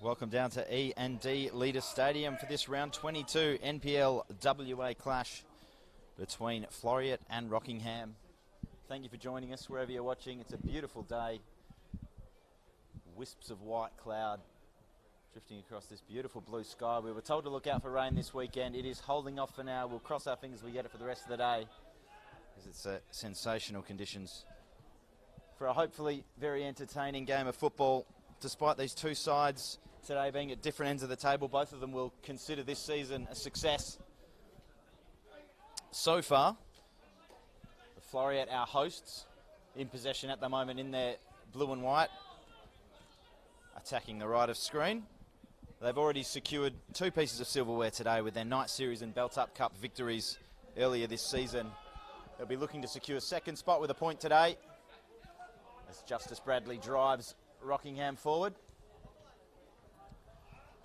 Welcome down to E&D Leader Stadium for this round 22 NPL WA clash between Floreat and Rockingham. Thank you for joining us wherever you're watching. It's a beautiful day. Wisps of white cloud drifting across this beautiful blue sky. We were told to look out for rain this weekend. It is holding off for now. We'll cross our fingers we get it for the rest of the day, as it's sensational conditions for a hopefully very entertaining game of football. Despite these two sides today being at different ends of the table, both of them will consider this season a success. So far, the Floreat, our hosts, in possession at the moment in their blue and white, attacking the right of screen. They've already secured 2 pieces of silverware today with their Night Series and Belt Up Cup victories earlier this season. They'll be looking to secure a second spot with a point today, as Justice Bradley drives Rockingham forward.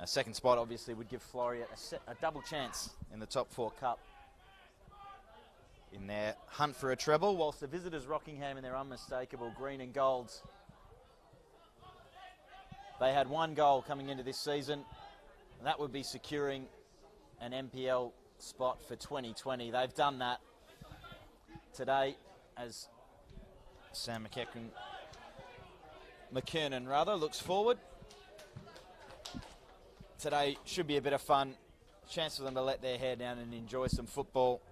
A second spot obviously would give Floreat a double chance in the top 4 cup in their hunt for a treble, whilst the visitors Rockingham in their unmistakable green and golds. They had 1 goal coming into this season, and that would be securing an NPL spot for 2020. They've done that today as Sam McKernan looks forward. Today should be a bit of fun. Chance for them to let their hair down and enjoy some football.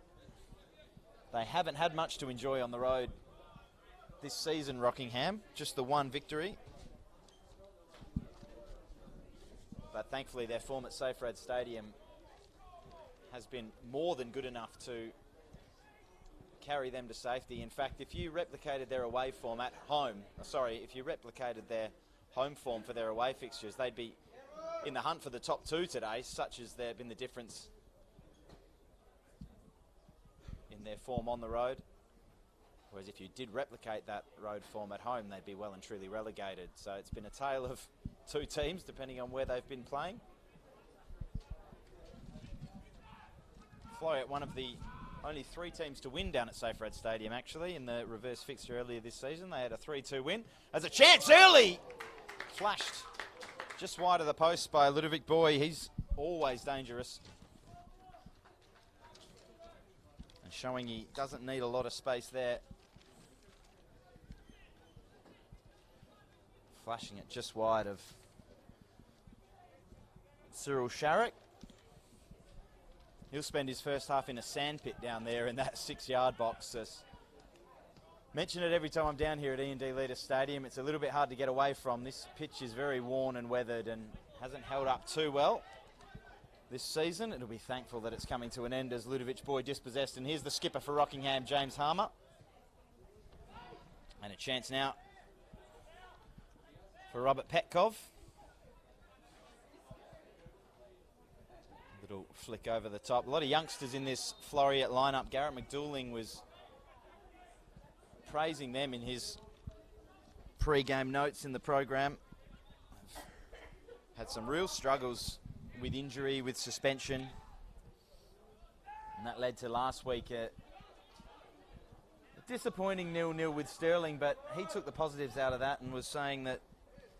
They haven't had much to enjoy on the road this season, Rockingham. Just the 1 victory. But thankfully their form at Floreat Stadium has been more than good enough to carry them to safety. In fact, if you replicated their away form at home, if you replicated their home form for their away fixtures, they'd be in the hunt for the top 2 today, such as there been the difference in their form on the road. Whereas if you did replicate that road form at home, they'd be well and truly relegated. So it's been a tale of 2 teams, depending on where they've been playing. Floreat, one of the only 3 teams to win down at Floreat Stadium, actually, in the reverse fixture earlier this season. They had a 3-2 win. As a chance early! Flashed just wide of the post by Ludovic Boy. He's always dangerous, and showing he doesn't need a lot of space there. Flashing it just wide of Cyril Sharrock. He'll spend his first half in a sandpit down there in that 6-yard box. Mention it every time I'm down here at E&D Leader Stadium. It's a little bit hard to get away from. This pitch is very worn and weathered and hasn't held up too well this season. It'll be thankful that it's coming to an end as Ludovic Boy dispossessed. And here's the skipper for Rockingham, James Harmer. And a chance now for Robert Petkov. Little flick over the top. A lot of youngsters in this Floreat lineup. Garrett McDouling was praising them in his pre-game notes in the program. Had some real struggles with injury, with suspension. And that led to last week a disappointing 0-0 with Sterling, but he took the positives out of that and was saying that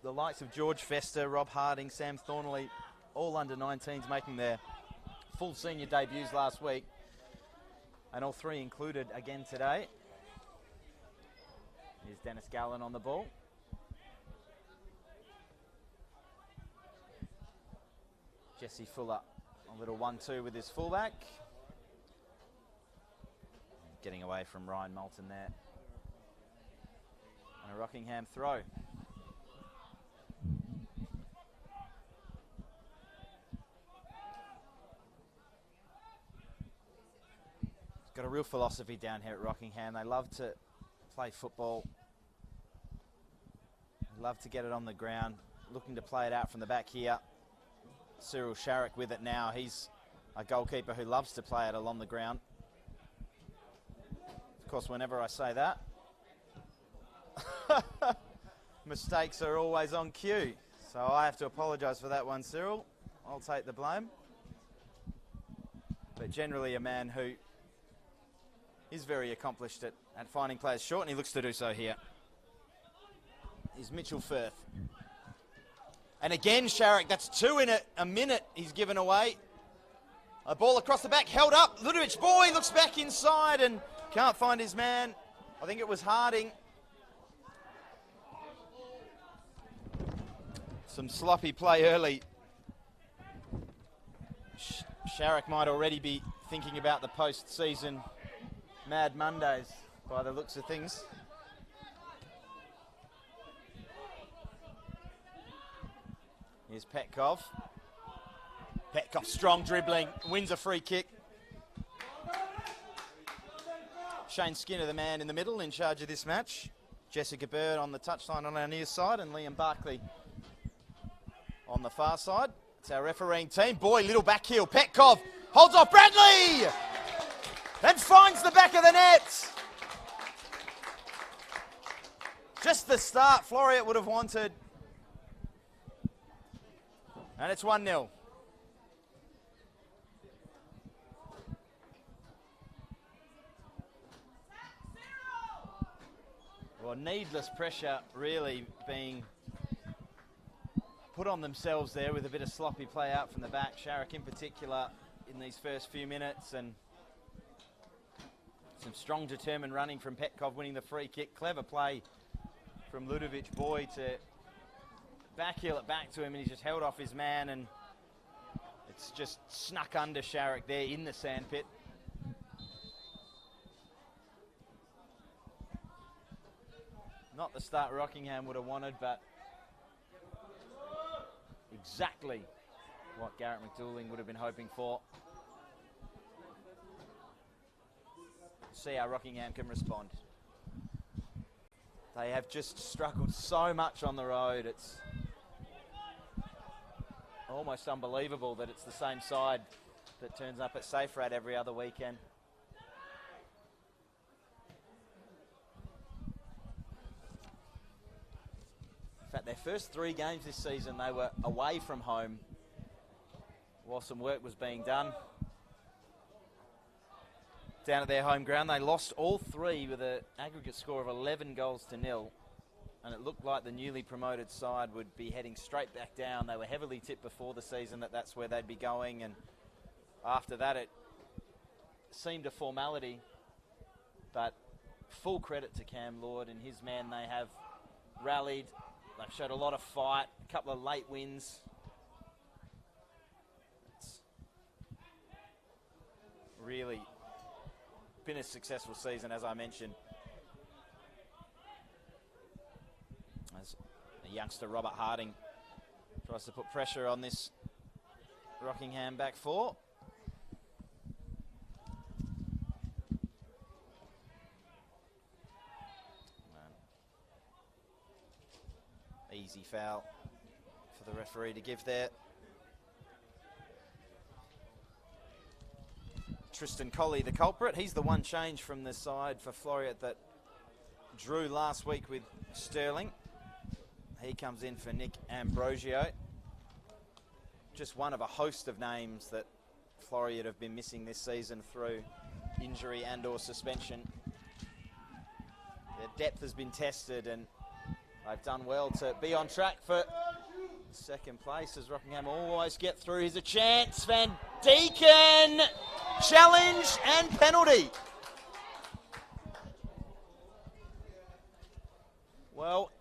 the likes of George Fester, Rob Harding, Sam Thornley, all under 19s making their full senior debuts last week, and all 3 included again today. Here's Dennis Gallen on the ball. Jesse Fuller, a little 1-2 with his fullback. Getting away from Ryan Moulton there. And a Rockingham throw. Got a real philosophy down here at Rockingham. They love to play football. They love to get it on the ground. Looking to play it out from the back here. Cyril Sharrock with it now. He's a goalkeeper who loves to play it along the ground. Of course, whenever I say that, mistakes are always on cue. So I have to apologise for that one, Cyril. I'll take the blame. But generally a man who is very accomplished at finding players short, and he looks to do so here. Is Mitchell Firth. And again, Sharrock, that's 2 in a minute he's given away. A ball across the back, held up. Ludovic Boy looks back inside and can't find his man. I think it was Harding. Some sloppy play early. Sharrock might already be thinking about the post-season Mad Mondays by the looks of things. Here's Petkov. Petkov strong dribbling, wins a free kick. Shane Skinner, the man in the middle, in charge of this match. Jessica Bird on the touchline on our near side, and Liam Barkley on the far side. It's our refereeing team. Boy, little back heel. Petkov holds off Bradley and finds the back of the net. Just the start Floreat would have wanted. And it's 1-0. Well, needless pressure really being put on themselves there with a bit of sloppy play out from the back. Sharrock in particular in these first few minutes, and some strong determined running from Petkov winning the free kick. Clever play from Ludovic Boy to backheel it back to him, and he just held off his man, and it's just snuck under Sharrock there in the sandpit. Not the start Rockingham would have wanted, but exactly what Garrett McDouling would have been hoping for. See how Rockingham can respond. They have just struggled so much on the road. It's almost unbelievable that it's the same side that turns up at Floreat every other weekend. In fact, their first 3 games this season, they were away from home while some work was being done. Down at their home ground, they lost all 3 with an aggregate score of 11-0, and it looked like the newly promoted side would be heading straight back down. They were heavily tipped before the season that that's where they'd be going, and after that it seemed a formality, but full credit to Cam Lord and his men. They have rallied. They've showed a lot of fight, a couple of late wins. It's really been a successful season, as I mentioned. As the youngster Robert Harding tries to put pressure on this Rockingham back 4. Easy foul for the referee to give there. Tristan Colley, the culprit. He's the one change from the side for Floreat that drew last week with Sterling. He comes in for Nick Ambrosio. Just one of a host of names that Floreat have been missing this season through injury and or suspension. Their depth has been tested, and they've done well to be on track for second place as Rockingham always get through. Here's a chance. Van Deeken, challenge and penalty. Well,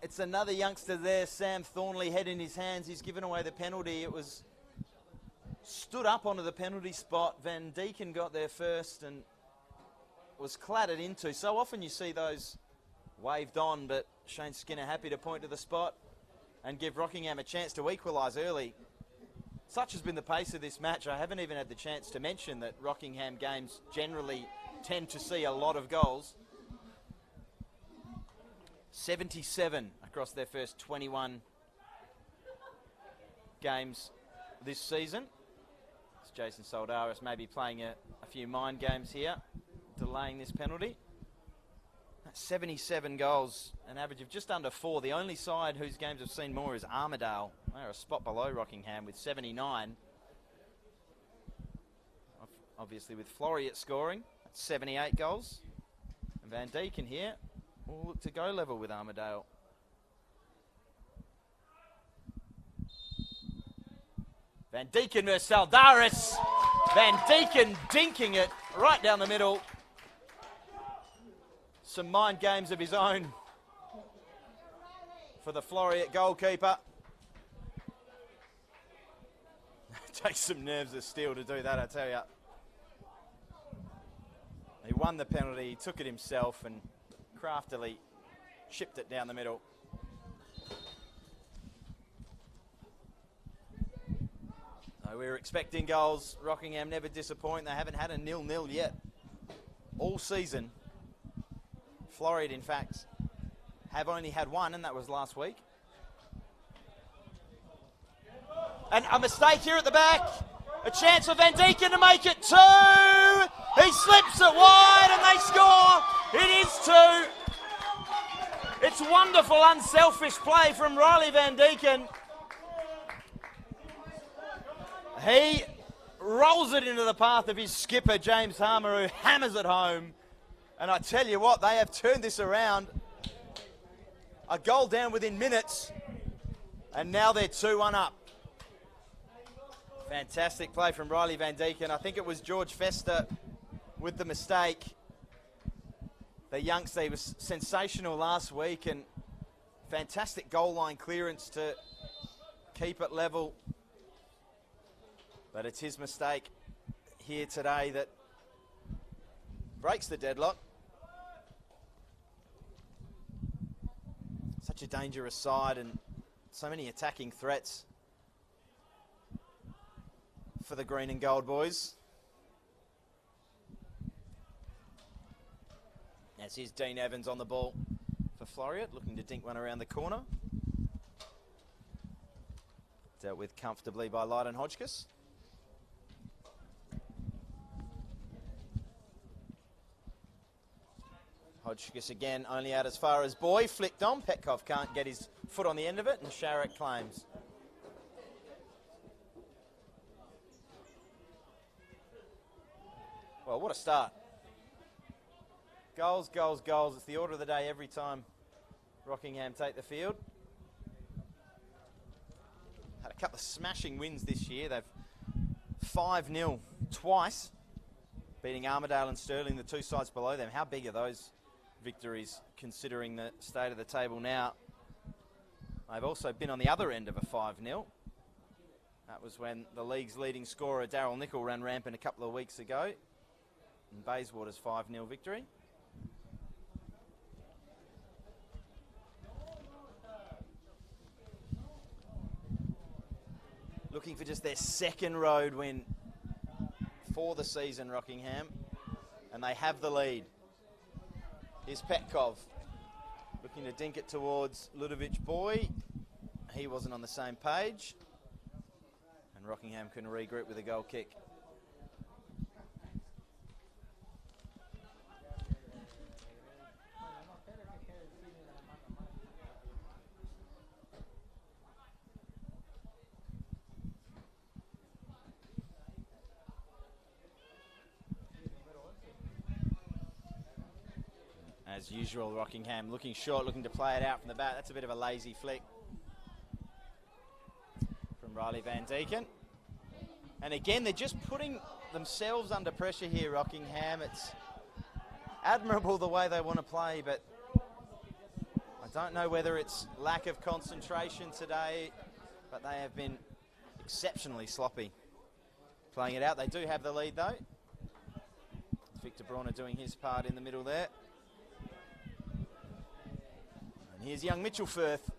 it's another youngster there, Sam Thornley, head in his hands. He's given away the penalty. It was stood up onto the penalty spot. Van Deeken got there first and was clattered into. So often you see those waved on, but Shane Skinner happy to point to the spot and give Rockingham a chance to equalise early. Such has been the pace of this match. I haven't even had the chance to mention that Rockingham games generally tend to see a lot of goals. 77 across their first 21 games this season. It's Jason Soldaris maybe playing a few mind games here, delaying this penalty. That's 77 goals, an average of just under 4. The only side whose games have seen more is Armidale. They're a spot below Rockingham with 79. Obviously with Floreat scoring, that's 78 goals. And Van Deeken here will look to go level with Armidale. Van Deeken versus Saldaris. Van Deeken dinking it right down the middle. Some mind games of his own for the Floreat goalkeeper. Takes some nerves of steel to do that, I tell you. He won the penalty, he took it himself and craftily chipped it down the middle. So we were expecting goals. Rockingham never disappoint. They haven't had a 0-0 yet all season. Floreat, in fact, have only had one, and that was last week. And a mistake here at the back. A chance for Van Deeken to make it 2. He slips it wide and they score. It is 2. It's wonderful, unselfish play from Riley Van Deeken. He rolls it into the path of his skipper, James Harmer, who hammers it home. And I tell you what, they have turned this around. A goal down within minutes. And now they're 2-1 up. Fantastic play from Riley Van Deeken. I think it was George Fester with the mistake. The youngster, he was sensational last week, and fantastic goal line clearance to keep it level. But it's his mistake here today that breaks the deadlock. Such a dangerous side and so many attacking threats for the green and gold boys. As here's Dean Evans on the ball for Floreat, looking to dink one around the corner. Dealt with comfortably by Lydon Hodgkiss. Hodgkiss again, only out as far as Boy, flicked on. Petkov can't get his foot on the end of it, and Sharrock claims. Well, what a start. Goals, goals, goals. It's the order of the day every time Rockingham take the field. Had a couple of smashing wins this year. They've 5-0 twice, beating Armidale and Stirling, the two sides below them. How big are those victories considering the state of the table now? They've also been on the other end of a 5-0. That was when the league's leading scorer, Daryl Nicol, ran rampant a couple of weeks ago. And Bayswater's 5-0 victory. Looking for just their second road win for the season, Rockingham. And they have the lead. Here's Petkov looking to dink it towards Ludovic Boy. He wasn't on the same page. And Rockingham can regroup with a goal kick. As usual, Rockingham looking short, looking to play it out from the back. That's a bit of a lazy flick from Riley Van Deeken. And again, they're just putting themselves under pressure here, Rockingham. It's admirable the way they want to play, but I don't know whether it's lack of concentration today, but they have been exceptionally sloppy playing it out. They do have the lead, though. Victor Brawner doing his part in the middle there. And here's young Mitchell Firth.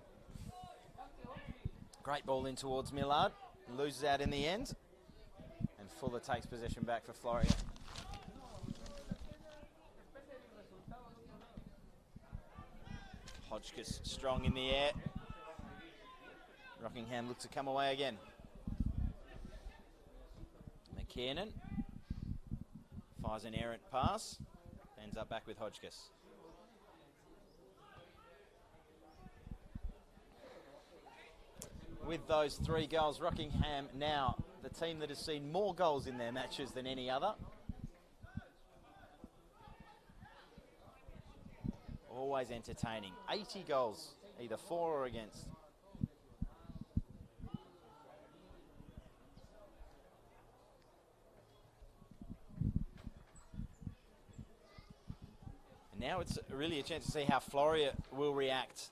Great ball in towards Millard. Loses out in the end. And Fuller takes possession back for Floreat. Hodgkiss strong in the air. Rockingham looks to come away again. McKiernan fires an errant pass. Ends up back with Hodgkiss. With those 3 goals, Rockingham now the team that has seen more goals in their matches than any other. Always entertaining. 80 goals, either for or against. Now it's really a chance to see how Floreat will react.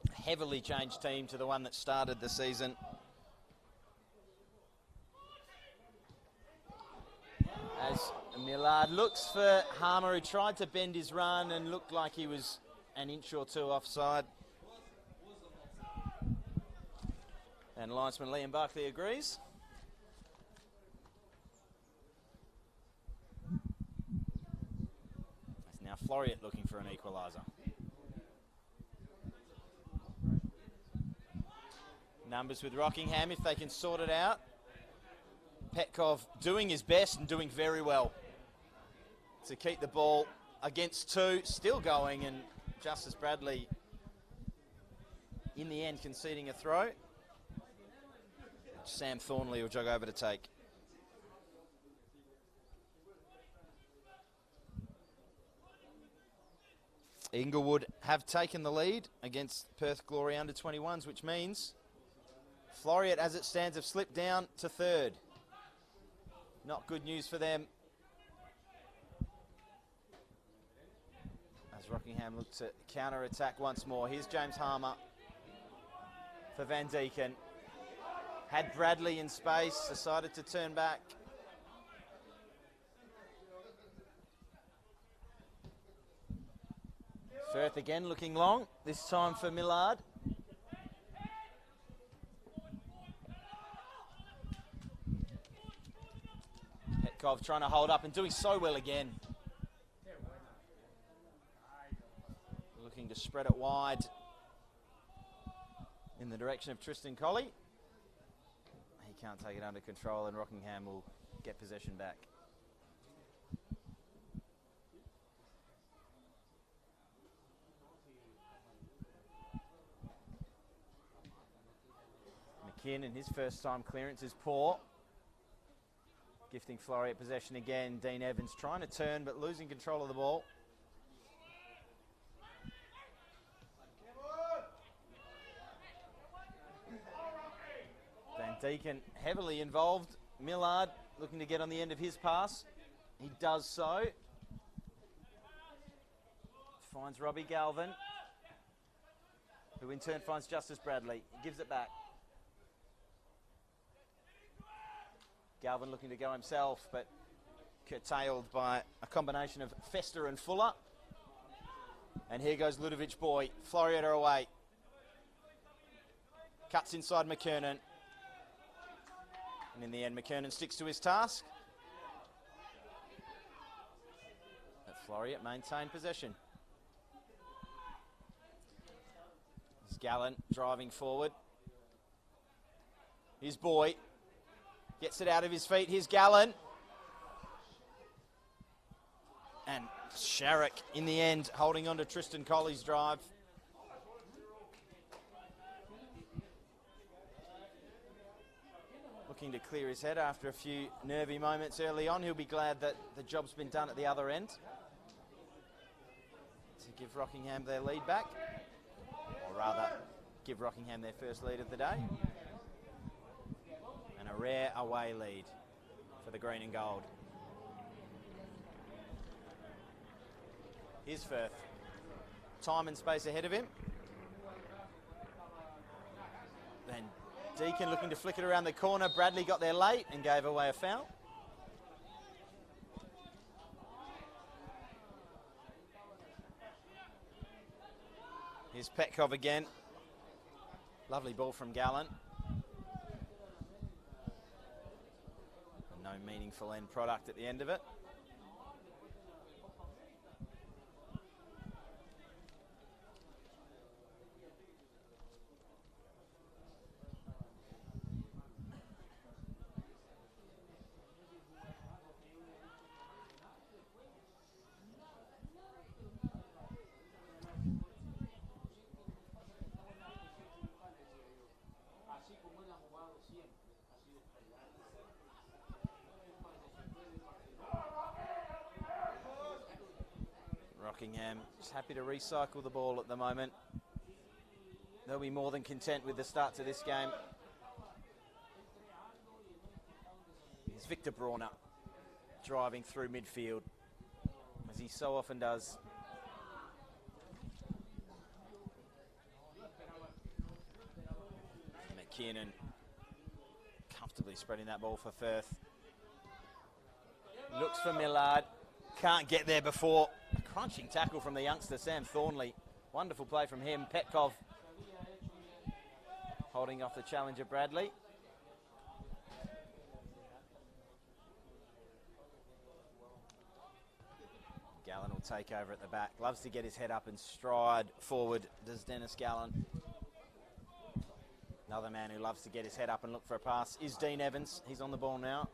A heavily changed team to the one that started the season. As Millard looks for Harmer, who tried to bend his run and looked like he was an inch or two offside. And linesman Liam Buckley agrees. It's now Floreat looking for an equaliser. Numbers with Rockingham if they can sort it out. Petkov doing his best and doing very well to keep the ball against two, still going, and Justice Bradley in the end conceding a throw. Sam Thornley will jog over to take. Inglewood have taken the lead against Perth Glory under-21s, which means Floreat, as it stands, have slipped down to third. Not good news for them. As Rockingham look to counter-attack once more. Here's James Harmer for Van Deeken. Had Bradley in space, decided to turn back. Firth again looking long, this time for Millard. Petkov trying to hold up and doing so well again. Looking to spread it wide in the direction of Tristan Colley. He can't take it under control and Rockingham will get possession back. McKinn and his first time clearance is poor. Gifting Floreat possession again. Dean Evans trying to turn but losing control of the ball. Van Deeken heavily involved. Millard looking to get on the end of his pass. He does so. Finds Robbie Galvin, who in turn finds Justice Bradley. He gives it back. Galvin looking to go himself, but curtailed by a combination of Fester and Fuller. And here goes Ludovic Boy. Floreat are away. Cuts inside McKernan. And in the end, McKernan sticks to his task. But Floreat maintain possession. Here's Gallen driving forward. Here's Boy. Gets it out of his feet. Here's Gallen. And Sharrock in the end holding on to Tristan Colley's drive. Looking to clear his head after a few nervy moments early on. He'll be glad that the job's been done at the other end to give Rockingham their lead back. Or rather, give Rockingham their first lead of the day. And a rare away lead for the green and gold. Here's Firth. Time and space ahead of him. Then Deacon looking to flick it around the corner. Bradley got there late and gave away a foul. Here's Petkov again. Lovely ball from Gallen. No meaningful end product at the end of it. Rockingham just happy to recycle the ball at the moment. They'll be more than content with the start to this game. Here's Victor Brawner driving through midfield. he so often does. McKinnon comfortably spreading that ball for Firth. Looks for Millard. Can't get there before. A crunching tackle from the youngster, Sam Thornley. Wonderful play from him. Petkov holding off the challenger, Bradley. Gallen will take over at the back. Loves to get his head up and stride forward, does Dennis Gallen. Another man who loves to get his head up and look for a pass is Dean Evans. He's on the ball now.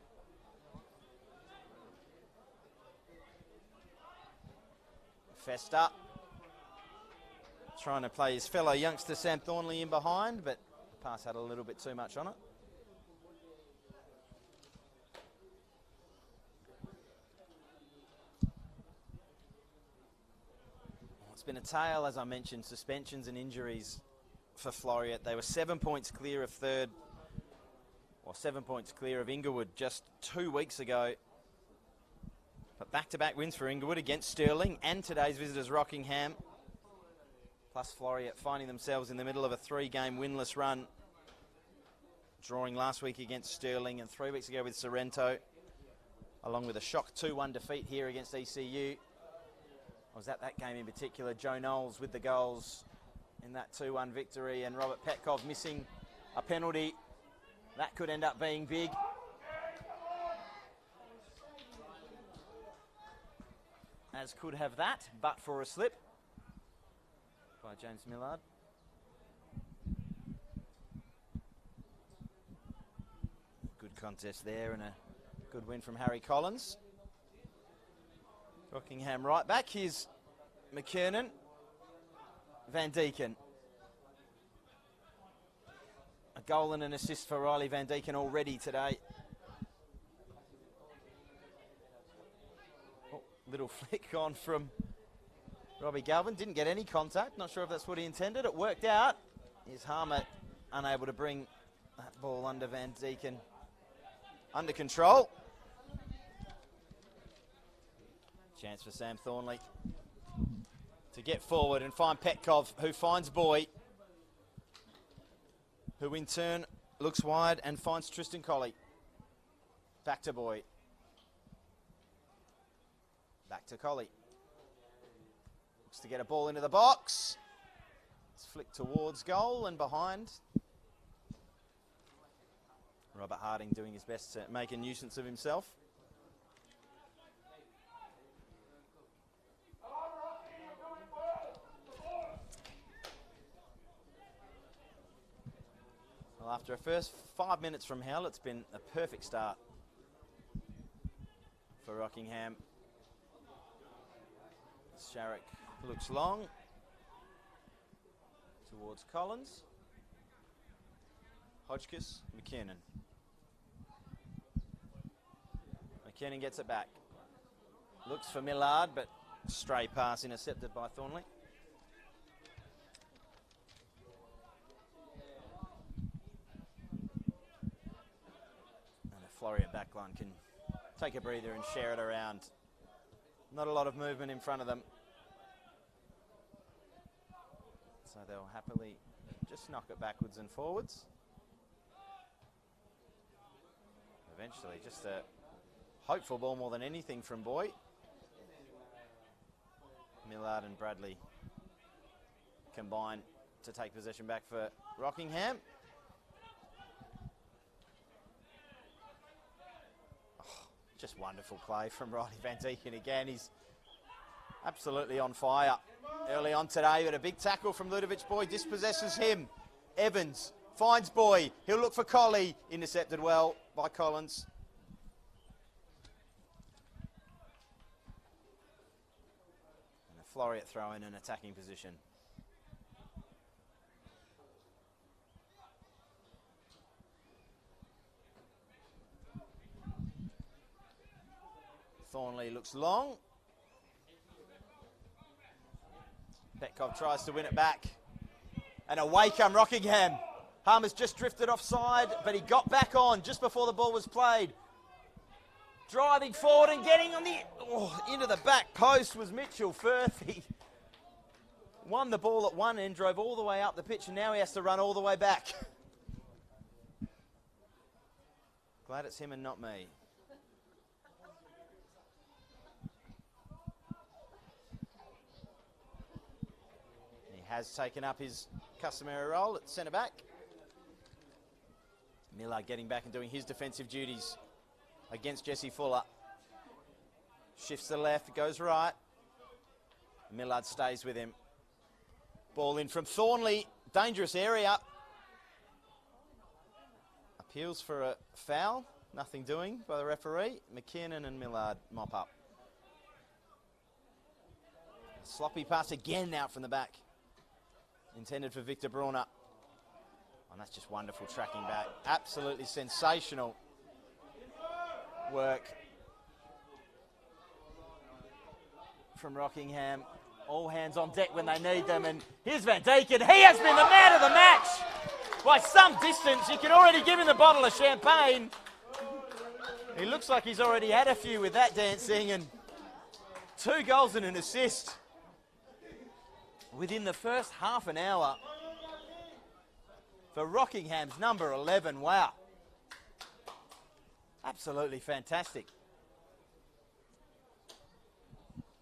Festa trying to play his fellow youngster Sam Thornley in behind, but the pass had a little bit too much on it. It's been a tale, as I mentioned, suspensions and injuries for Floreat. They were 7 points clear of third, or 7 points clear of Inglewood just 2 weeks ago. But back-to-back wins for Inglewood against Stirling and today's visitors Rockingham. Plus Floreat finding themselves in the middle of a 3-game winless run, drawing last week against Stirling and 3 weeks ago with Sorrento, along with a shock 2-1 defeat here against ECU. I was at that game in particular. Joe Knowles with the goals in that 2-1 victory, and Robert Petkov missing a penalty. That could end up being big. As could have that, but for a slip by James Millard. Good contest there and a good win from Harry Collins. Rockingham right back. Here's McKernan. Van Deeken. A goal and an assist for Riley Van Deeken already today. Oh, little flick on from Robbie Galvin. Didn't get any contact. Not sure if that's what he intended. It worked out. Here's Harmer unable to bring that ball under Van Deeken under control. Chance for Sam Thornley to get forward and find Petkov, who finds Boy, who in turn looks wide and finds Tristan Colley. Back to Boy. Back to Colley. Looks to get a ball into the box. It's flicked towards goal and behind. Robert Harding doing his best to make a nuisance of himself. Well, after a first 5 minutes from hell, it's been a perfect start for Rockingham. Sharrock looks long towards Collins. Hodgkiss, McKinnon. McKinnon gets it back. Looks for Millard, but stray pass intercepted by Thornley. And the Floreat backline can take a breather and share it around. Not a lot of movement in front of them. So they'll happily just knock it backwards and forwards. Eventually, just a hopeful ball more than anything from Boy. Millard and Bradley combine to take possession back for Rockingham. Oh, just wonderful play from Riley Van Deeken again. He's absolutely on fire early on today, but a big tackle from Ludovic Boy dispossesses him. Evans finds Boy. He'll look for Colley. Intercepted well by Collins. And a Floreat throw in an attacking position. Thornley looks long. Petkov tries to win it back. And away come Rockingham. Harmer's just drifted offside, but he got back on just before the ball was played. Driving forward and getting on into the back post was Mitchell Firth. He won the ball at one end, drove all the way up the pitch, and now he has to run all the way back. Glad it's him and not me. He has taken up his customary role at centre back. Millard getting back and doing his defensive duties against Jesse Fuller. Shifts to the left, goes right. Millard stays with him. Ball in from Thornley, dangerous area. Appeals for a foul, nothing doing by the referee. McKinnon and Millard mop up. Sloppy pass again out from the back. Intended for Victor Brauner. And that's just wonderful tracking back. Absolutely sensational work from Rockingham. All hands on deck when they need them. And here's Van Deeken. He has been the man of the match. By some distance, you can already give him the bottle of champagne. He looks like he's already had a few with that dancing. And 2 goals and an assist within the first half an hour for Rockingham's number 11. Wow. Absolutely fantastic.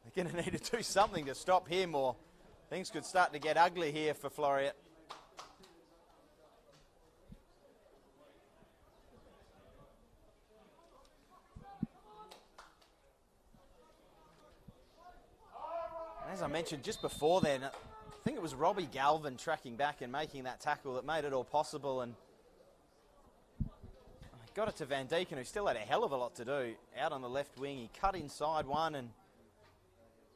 They're going to need to do something to stop him, or things could start to get ugly here for Floreat. As I mentioned just before then, I think it was Robbie Galvin tracking back and making that tackle that made it all possible, and got it to Van Deeken, who still had a hell of a lot to do. Out on the left wing, he cut inside one and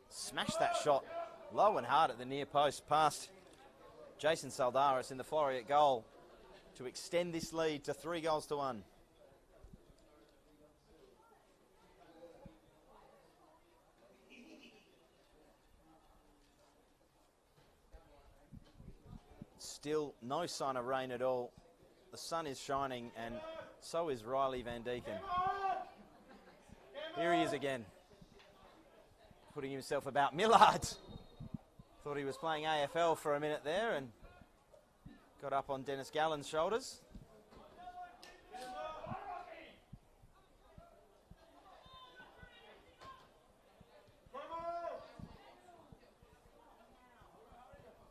smashed that shot low and hard at the near post past Jason Saldaris in the Floreat goal to extend this lead to 3 goals to 1. Still no sign of rain at all. The sun is shining, and so is Riley Van Deeken. Here he is again, putting himself about. Millard thought he was playing AFL for a minute there and got up on Dennis Gallen's shoulders.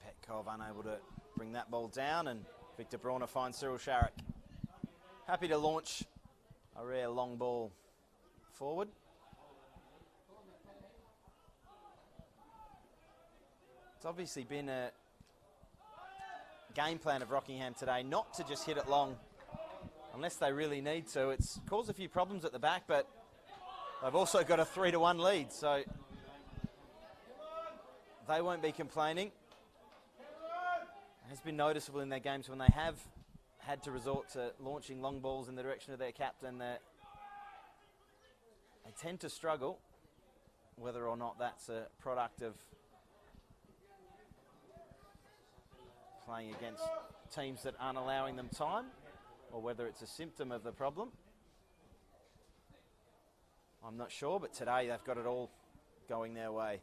Petkov unable to bring that ball down, and Victor Brauner finds Cyril Sharrock. Happy to launch a rare long ball forward. It's obviously been a game plan of Rockingham today not to just hit it long unless they really need to. It's caused a few problems at the back, but they've also got a 3-1 lead, so they won't be complaining. It has been noticeable in their games when they have had to resort to launching long balls in the direction of their captain that they tend to struggle, whether or not that's a product of playing against teams that aren't allowing them time, or whether it's a symptom of the problem. I'm not sure, but today they've got it all going their way.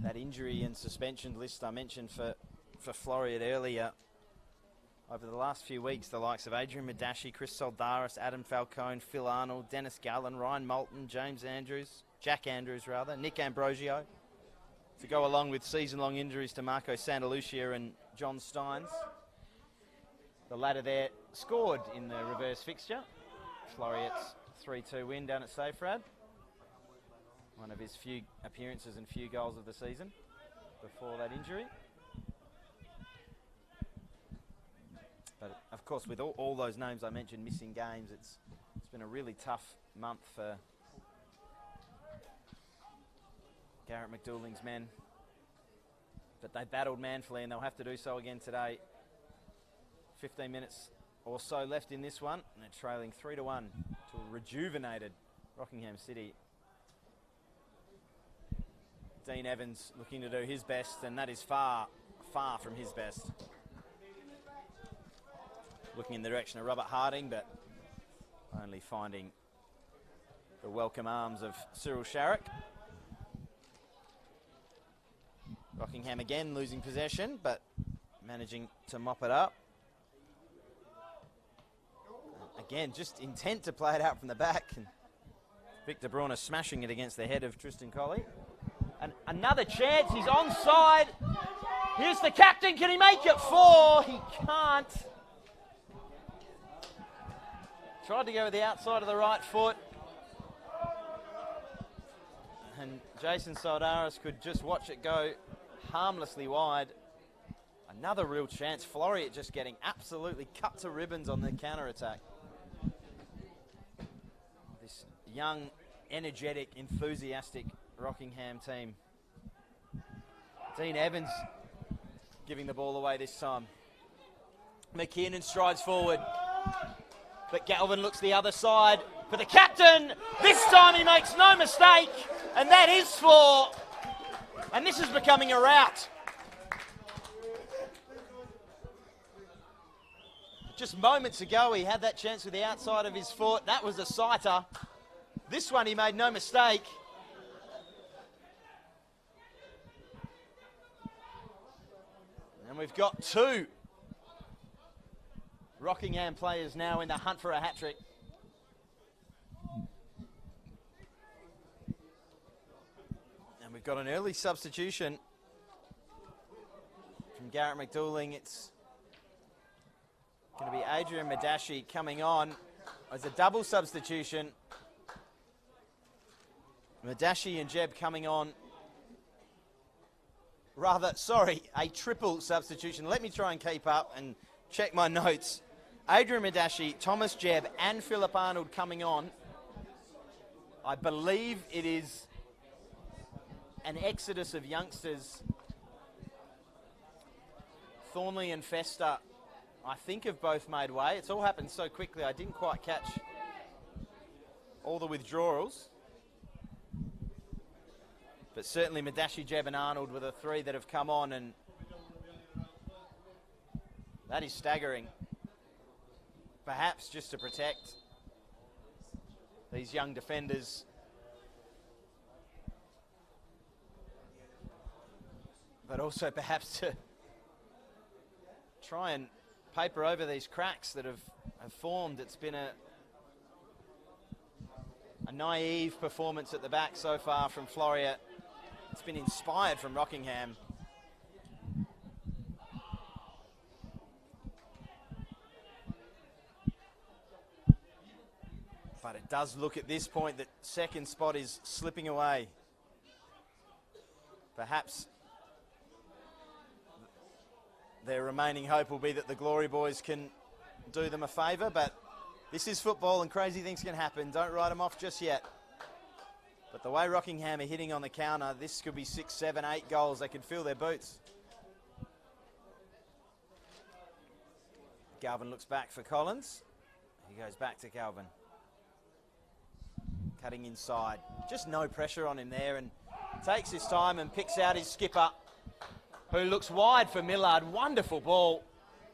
That injury and suspension list I mentioned for Floreat earlier. Over the last few weeks, the likes of Adrian Madashi, Chris Soldaris, Adam Falcone, Phil Arnold, Dennis Gallen, Ryan Moulton, Jack Andrews, Nick Ambrosio, to go along with season-long injuries to Marco Santalucia and John Steins. The latter there scored in the reverse fixture. Floreat's 3-2 win down at Safrad. One of his few appearances and few goals of the season before that injury. But of course, with all those names I mentioned missing games, it's been a really tough month for Garrett McDouling's men. But they battled manfully, and they'll have to do so again today. 15 minutes or so left in this one, and they're trailing 3-1 to rejuvenated Rockingham City. Dean Evans looking to do his best, and that is far, far from his best. Looking in the direction of Robert Harding, but only finding the welcome arms of Cyril Sharrock. Rockingham again losing possession, but managing to mop it up. Again, just intent to play it out from the back. And Victor Brauner smashing it against the head of Tristan Colley. And another chance, he's onside. Here's the captain, can he make it 4? He can't. Tried to go with the outside of the right foot. And Jason Soldaris could just watch it go harmlessly wide. Another real chance. Floreat just getting absolutely cut to ribbons on the counter-attack. This young, energetic, enthusiastic Rockingham team. Dean Evans giving the ball away this time. McKinnon strides forward. But Galvin looks the other side for the captain. This time he makes no mistake. And that is 4. And this is becoming a rout. Just moments ago he had that chance with the outside of his foot. That was a sighter. This one he made no mistake. And we've got 2 Rockingham players now in the hunt for a hat-trick. And we've got an early substitution from Garrett McDouling. It's going to be Adrian Madashi coming on as a double substitution. Madashi and Jeb coming on. A triple substitution. Let me try and keep up and check my notes. Adrian Madashi, Thomas Jebb and Philip Arnold coming on. I believe it is an exodus of youngsters. Thornley and Fester, I think, have both made way. It's all happened so quickly, I didn't quite catch all the withdrawals. But certainly Madashi, Jebb and Arnold were the 3 that have come on, and that is staggering. Perhaps just to protect these young defenders. But also perhaps to try and paper over these cracks that have formed. It's been a naive performance at the back so far from Floreat. It's been inspired from Rockingham. But it does look at this point that second spot is slipping away. Perhaps their remaining hope will be that the Glory Boys can do them a favour, but this is football and crazy things can happen. Don't write them off just yet. But the way Rockingham are hitting on the counter, this could be 6, 7, 8 goals. They can feel their boots. Galvin looks back for Collins. He goes back to Galvin. Cutting inside. Just no pressure on him there, and takes his time and picks out his skipper, who looks wide for Millard. Wonderful ball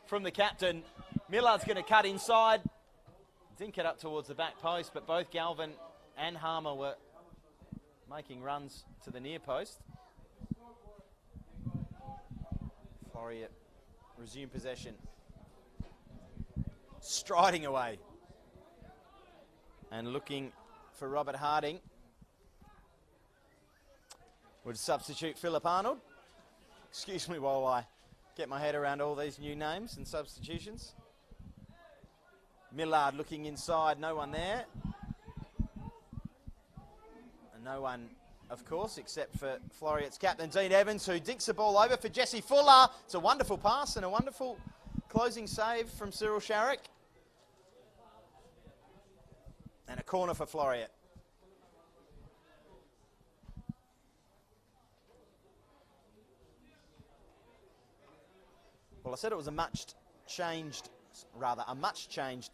from the captain. Millard's going to cut inside. Didn't get up towards the back post, but both Galvin and Harmer were making runs to the near post. Floreat resume possession. Striding away. And looking for Robert Harding. Would substitute Philip Arnold. Excuse me while I get my head around all these new names and substitutions. Millard looking inside, no one there. And no one, of course, except for Floreat's captain, Dean Evans, who dinks the ball over for Jesse Fuller. It's a wonderful pass and a wonderful closing save from Cyril Sharrock. And a corner for Floreat. Well, I said it was a much changed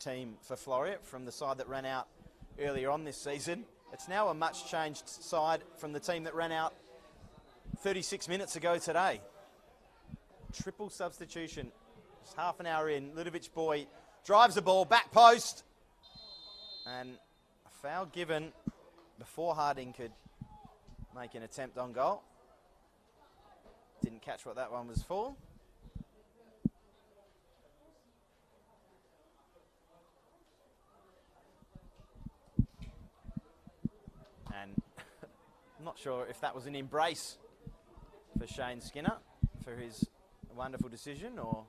team for Floreat from the side that ran out earlier on this season. It's now a much changed side from the team that ran out 36 minutes ago today. Triple substitution. Just half an hour in. Ludovic Boy drives the ball, back post. And a foul given before Harding could make an attempt on goal. Didn't catch what that one was for. And I'm not sure if that was an embrace for Shane Skinner for his wonderful decision, or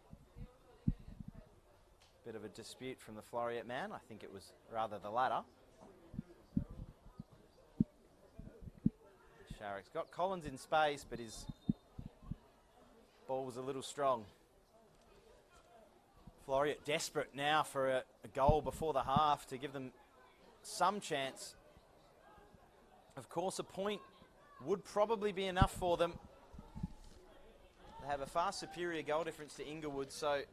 a bit of a dispute from the Floreat man. I think it was rather the latter. Sharrock's got Collins in space, but his ball was a little strong. Floreat desperate now for a goal before the half to give them some chance. Of course, a point would probably be enough for them. They have a far superior goal difference to Inglewood, so if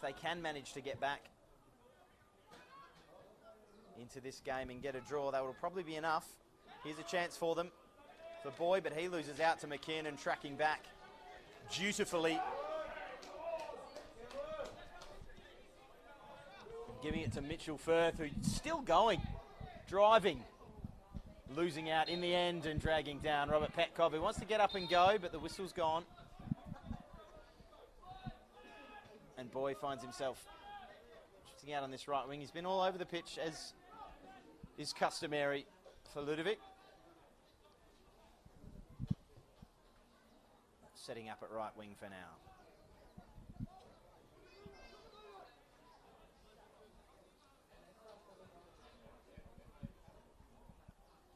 they can manage to get back into this game and get a draw, that will probably be enough. Here's a chance for them, for Boy, but he loses out to McKinnon, tracking back dutifully. Giving it to Mitchell Firth, who's still going, driving. Losing out in the end and dragging down Robert Petkov, who wants to get up and go, but the whistle's gone. And Boy finds himself shifting out on this right wing. He's been all over the pitch, as is customary for Ludovic. Setting up at right wing for now.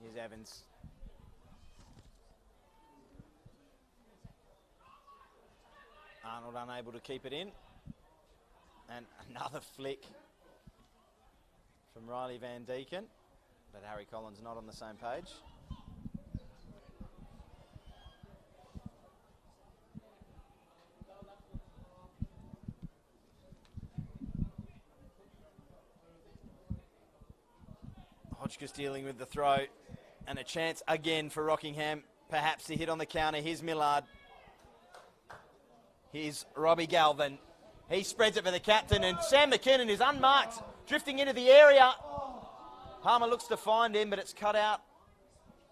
Here's Evans. Arnold unable to keep it in. And another flick from Riley Van Deeken. But Harry Collins not on the same page. Hodgkiss dealing with the throw. And a chance again for Rockingham, perhaps to hit on the counter. Here's Millard. Here's Robbie Galvin. He spreads it for the captain, and Sam McKinnon is unmarked, drifting into the area. Harmer looks to find him, but it's cut out.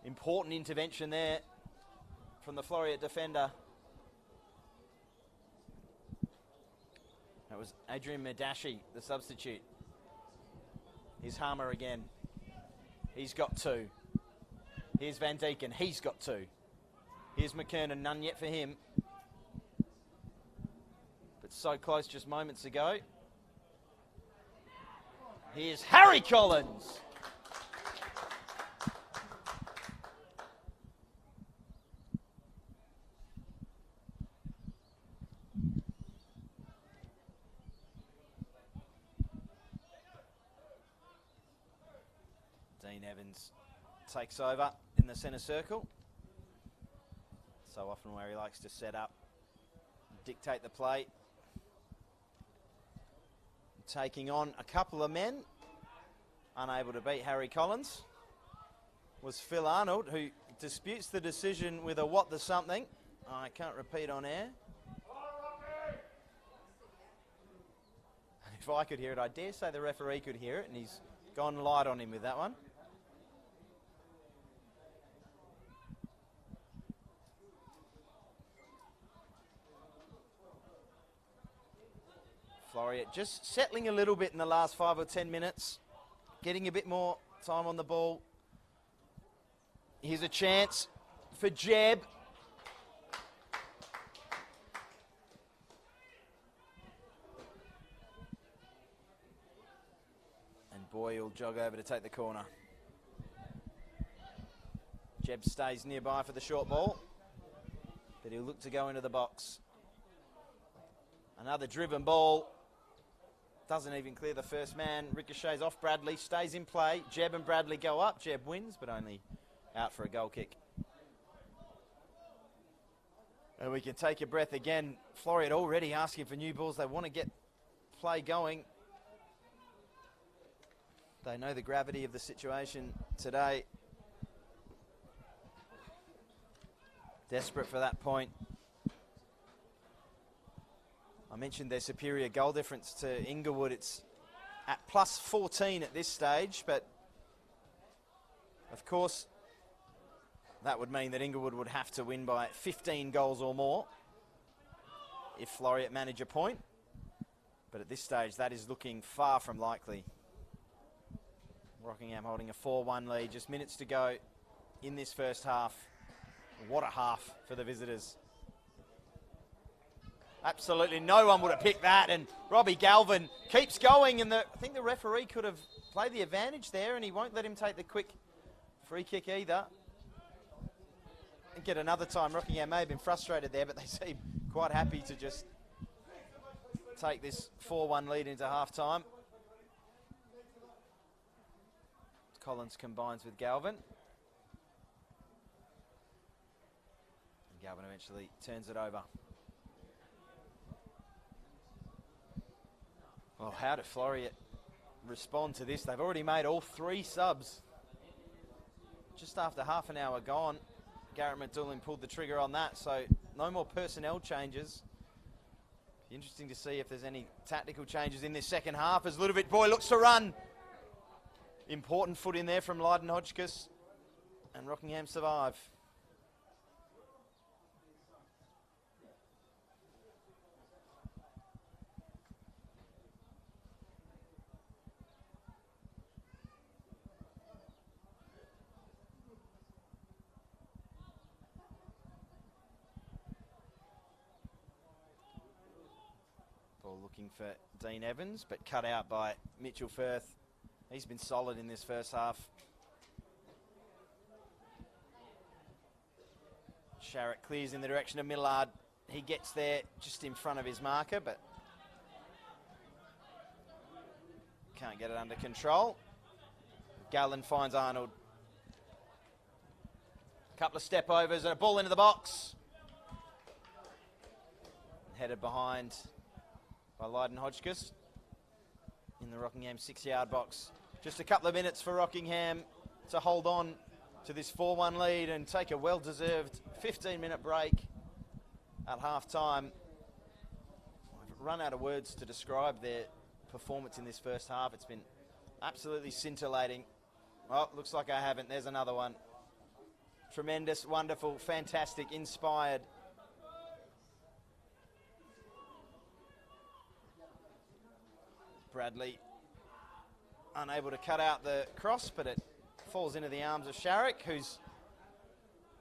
Important intervention there from the Floreat defender. That was Adrian Madashi, the substitute. Here's Harmer again. He's got two. Here's Van Deeken. He's got two. Here's McKernan. None yet for him. But so close just moments ago. Here's Harry Collins. Dean Evans takes over in the centre circle. So often where he likes to set up, dictate the play. Taking on a couple of men, unable to beat Harry Collins, was Phil Arnold, who disputes the decision with a what the something. I can't repeat on air. If I could hear it, I dare say the referee could hear it, and he's gone light on him with that one. Floreat just settling a little bit in the last 5 or 10 minutes, getting a bit more time on the ball. Here's a chance for Jeb. And Boy will jog over to take the corner. Jeb stays nearby for the short ball, but he'll look to go into the box. Another driven ball. Doesn't even clear the first man. Ricochets off Bradley, stays in play. Jeb and Bradley go up. Jeb wins, but only out for a goal kick. And we can take a breath again. Floreat already asking for new balls. They want to get play going. They know the gravity of the situation today. Desperate for that point. I mentioned their superior goal difference to Inglewood. It's at plus 14 at this stage, but of course that would mean that Inglewood would have to win by 15 goals or more if Floreat manage a point. But at this stage, that is looking far from likely. Rockingham holding a 4-1 lead, just minutes to go in this first half. What a half for the visitors. Absolutely no one would have picked that, and Robbie Galvin keeps going, and I think the referee could have played the advantage there, and he won't let him take the quick free kick either. And get another time. Rockingham may have been frustrated there, but they seem quite happy to just take this 4-1 lead into half-time. Collins combines with Galvin. And Galvin eventually turns it over. Well, how did Floreat respond to this? They've already made all 3 subs. Just after half an hour gone, Garrett McDoolin pulled the trigger on that, so no more personnel changes. Be interesting to see if there's any tactical changes in this second half as Ludovic Boy looks to run. Important foot in there from Lydon Hodgkiss, and Rockingham survive. Ball looking for Dean Evans, but cut out by Mitchell Firth. He's been solid in this first half. Sharrett clears in the direction of Millard. He gets there just in front of his marker, but can't get it under control. Gallen finds Arnold. Couple of step overs and a ball into the box. Headed behind by Lydon Hodgkiss in the Rockingham 6-yard box. Just a couple of minutes for Rockingham to hold on to this 4-1 lead and take a well-deserved 15-minute break at half-time. I've run out of words to describe their performance in this first half. It's been absolutely scintillating. Oh, looks like I haven't. There's another one. Tremendous, wonderful, fantastic, inspired. Bradley unable to cut out the cross, but it falls into the arms of Sharrock, who's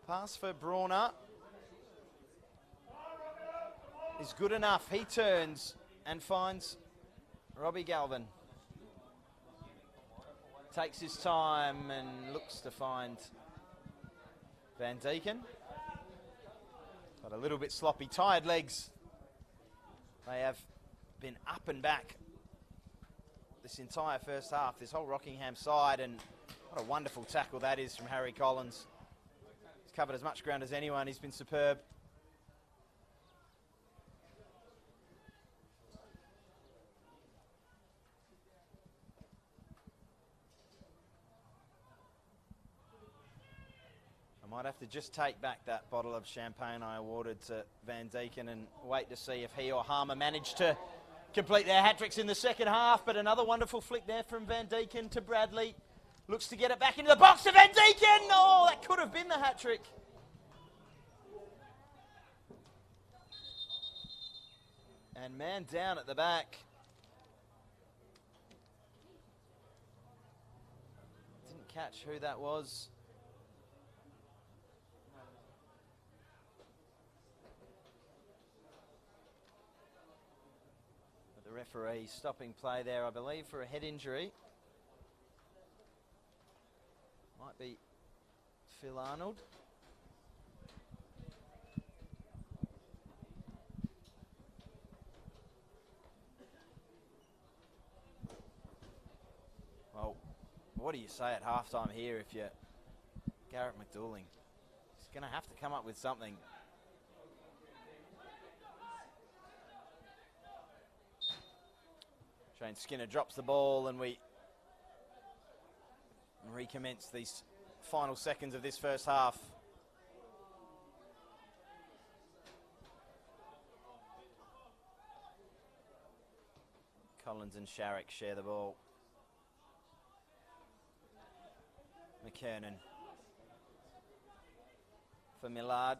pass for Brawner is good enough. He turns and finds Robbie Galvin. Takes his time and looks to find Van Deeken. But a little bit sloppy. Tired legs. They have been up and back this entire first half, this whole Rockingham side, and what a wonderful tackle that is from Harry Collins. He's covered as much ground as anyone. He's been superb. I might have to just take back that bottle of champagne I awarded to Van Deeken and wait to see if he or Harmer managed to complete their hat-tricks in the second half, but another wonderful flick there from Van Deeken to Bradley. Looks to get it back into the box to Van Deeken! Oh, that could have been the hat-trick. And man down at the back. Didn't catch who that was. Referee stopping play there, I believe, for a head injury. Might be Phil Arnold. Well, what do you say at halftime here if you're Garrett McDoolin? He's going to have to come up with something. Shane Skinner drops the ball and we recommence these final seconds of this first half. Collins and Sharrock share the ball. McKernan for Millard.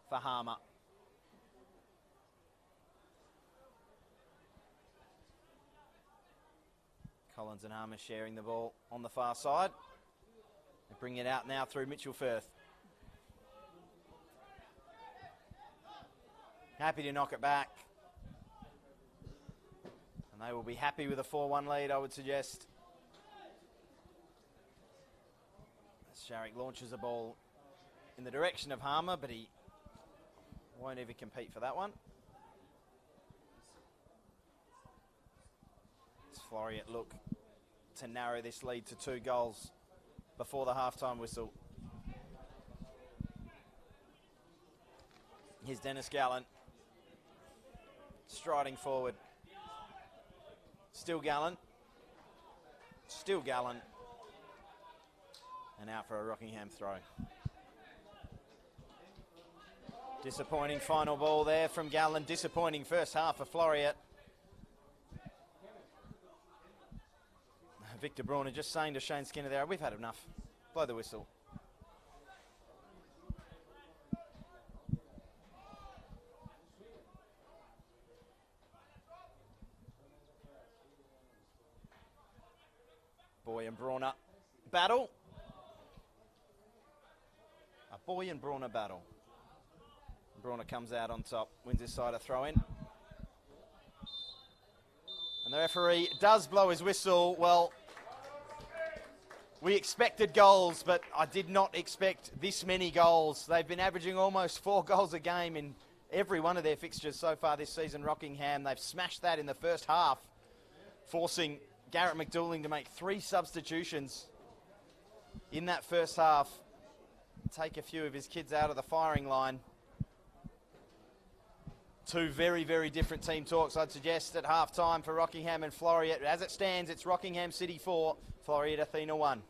For Harmer. Collins and Harmer sharing the ball on the far side. They bring it out now through Mitchell Firth. Happy to knock it back. And they will be happy with a 4-1 lead, I would suggest. As Sharrock launches the ball in the direction of Harmer, but he won't even compete for that one. As Floreat look to narrow this lead to 2 goals before the halftime whistle. Here's Dennis Gallen striding forward. Still Gallen. Still Gallen. And out for a Rockingham throw. Disappointing final ball there from Gallen. Disappointing first half for Floreat. Victor Brauner just saying to Shane Skinner there, we've had enough. Blow the whistle. Boy and Brauner battle. A Boy and Brauner battle. Brauner comes out on top, wins his side a throw in. And the referee does blow his whistle. Well, we expected goals, but I did not expect this many goals. They've been averaging almost 4 goals a game in every one of their fixtures so far this season, Rockingham. They've smashed that in the first half, forcing Garrett McDouling to make 3 substitutions in that first half. Take a few of his kids out of the firing line. 2 very, very different team talks, I'd suggest, at half-time for Rockingham and Floreat. As it stands, it's Rockingham City 4, Floreat Athena 1.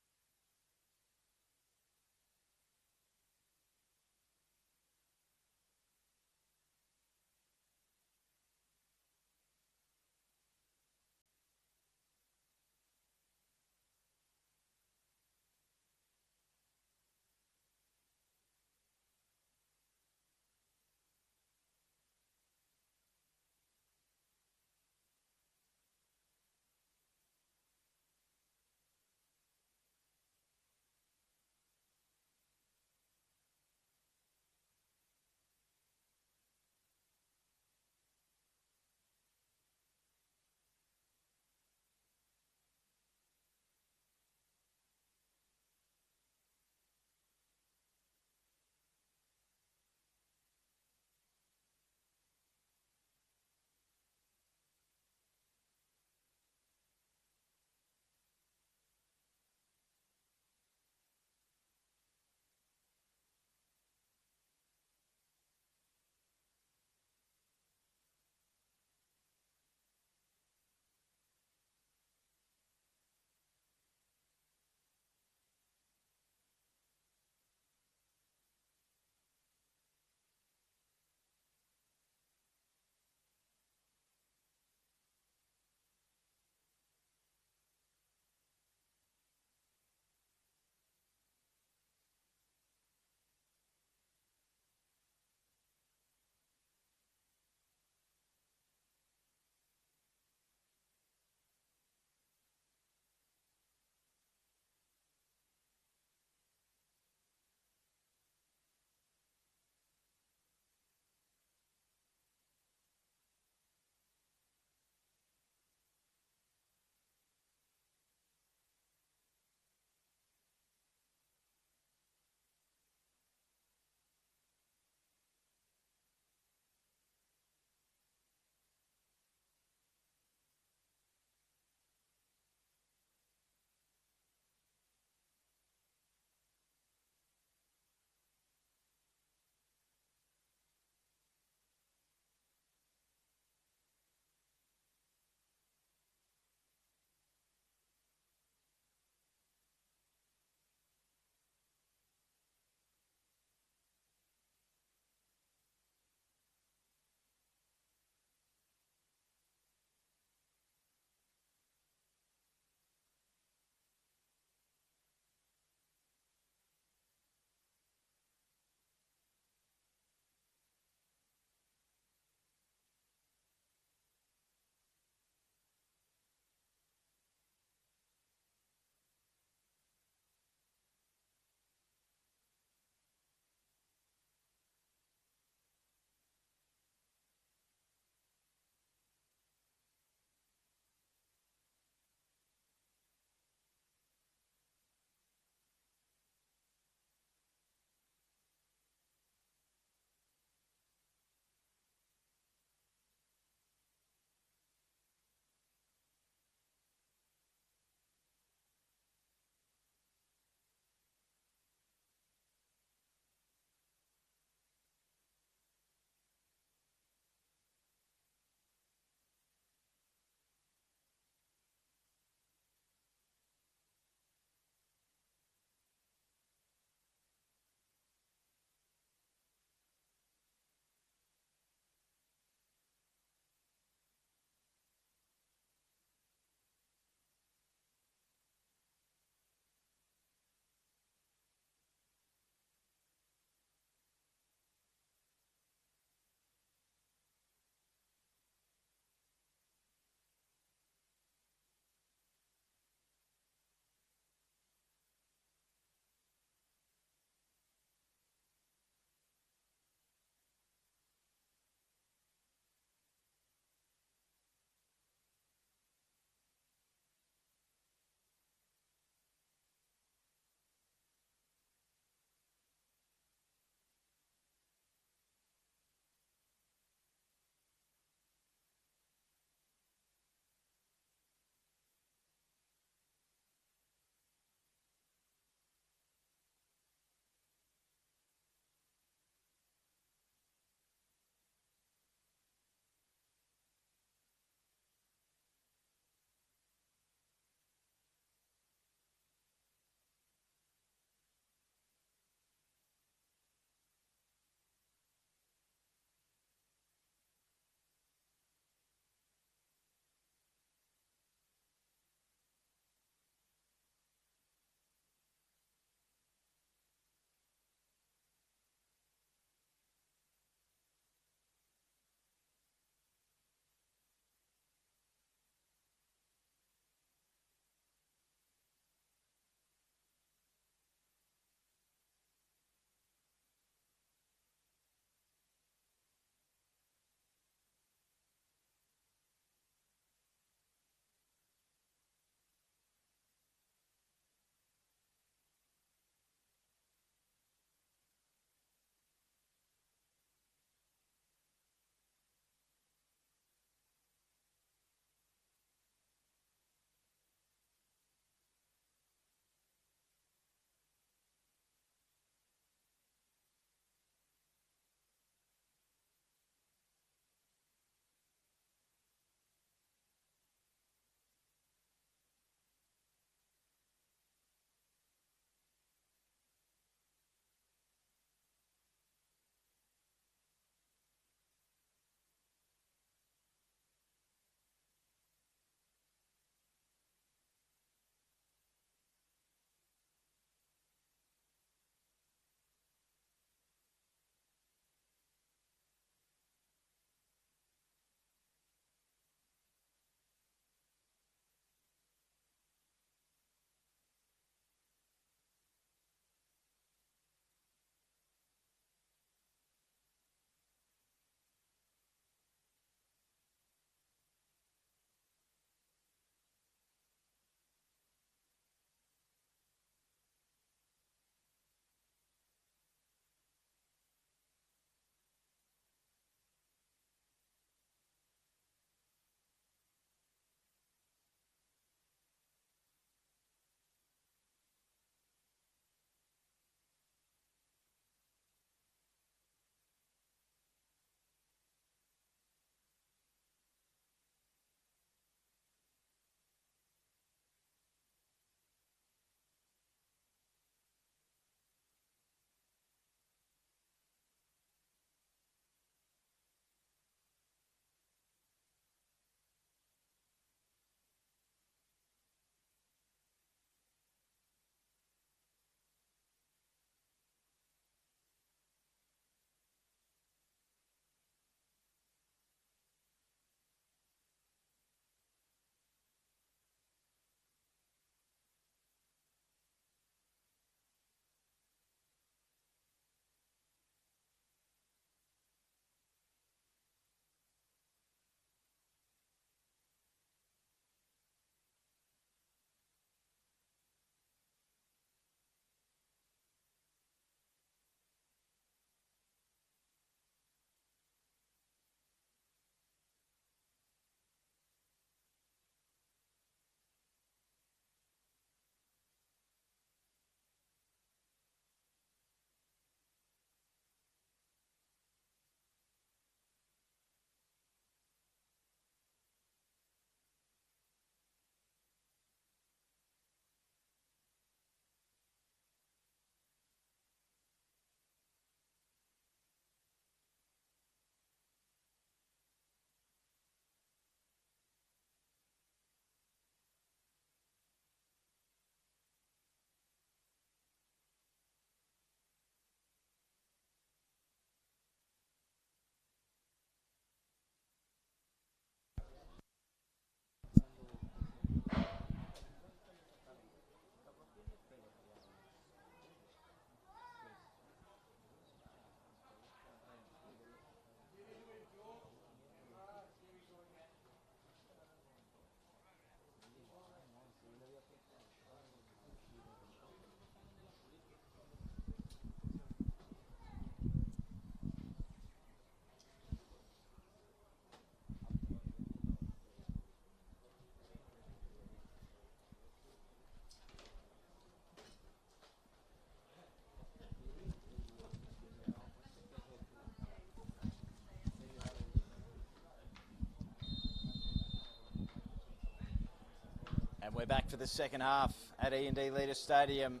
And we're back for the second half at E&D Leader Stadium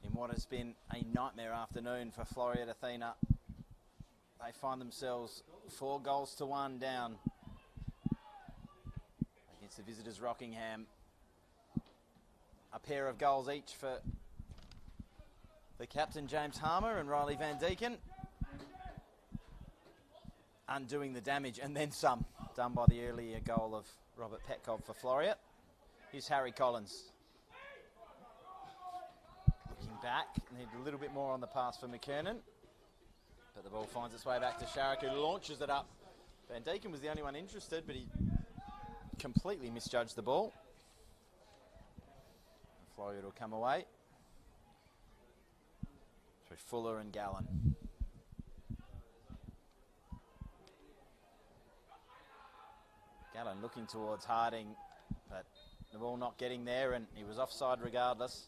in what has been a nightmare afternoon for Floreat Athena. They find themselves 4-1 down against the visitors Rockingham. A pair of goals each for the captain James Harmer and Riley Van Deeken. Undoing the damage and then some, done by the earlier goal of Robert Petkov for Floreat. Here's Harry Collins. Looking back, need a little bit more on the pass for McKernan. But the ball finds its way back to Sharrock, who launches it up. Van Deeken was the only one interested, but he completely misjudged the ball. Floreat will come away through Fuller and Gallen. Gallen looking towards Harding, but the ball not getting there, and he was offside regardless.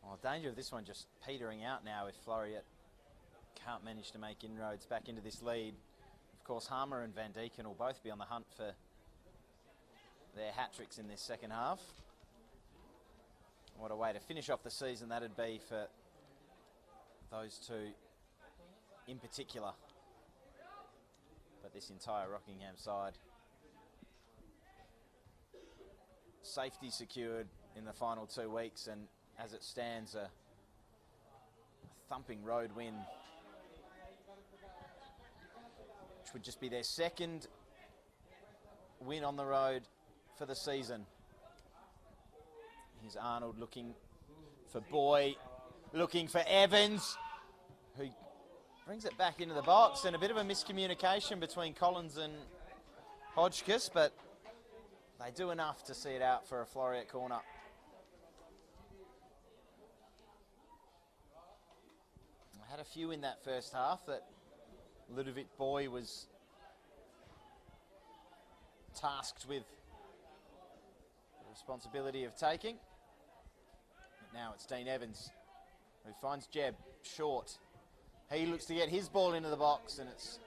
Well, danger of this one just petering out now if Floreat can't manage to make inroads back into this lead. Of course, Harmer and Van Deeken will both be on the hunt for their hat-tricks in this second half. What a way to finish off the season that'd be for those two in particular, but this entire Rockingham side. Safety secured in the final 2 weeks, and as it stands, a thumping road win, which would just be their second win on the road for the season. Here's Arnold looking for Boy, looking for Evans, who brings it back into the box, and a bit of a miscommunication between Collins and Hodgkiss, but they do enough to see it out for a Floreat corner. I had a few in that first half that Ludovic Boy was tasked with the responsibility of taking. But now it's Dean Evans who finds Jeb short. He looks to get his ball into the box, and it's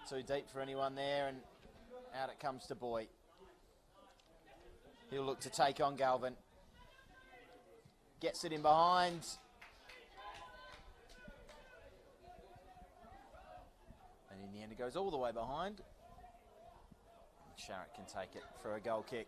too deep for anyone there, and out it comes to Boy. He'll look to take on Galvin. Gets it in behind. And in the end it goes all the way behind. Sharrock can take it for a goal kick.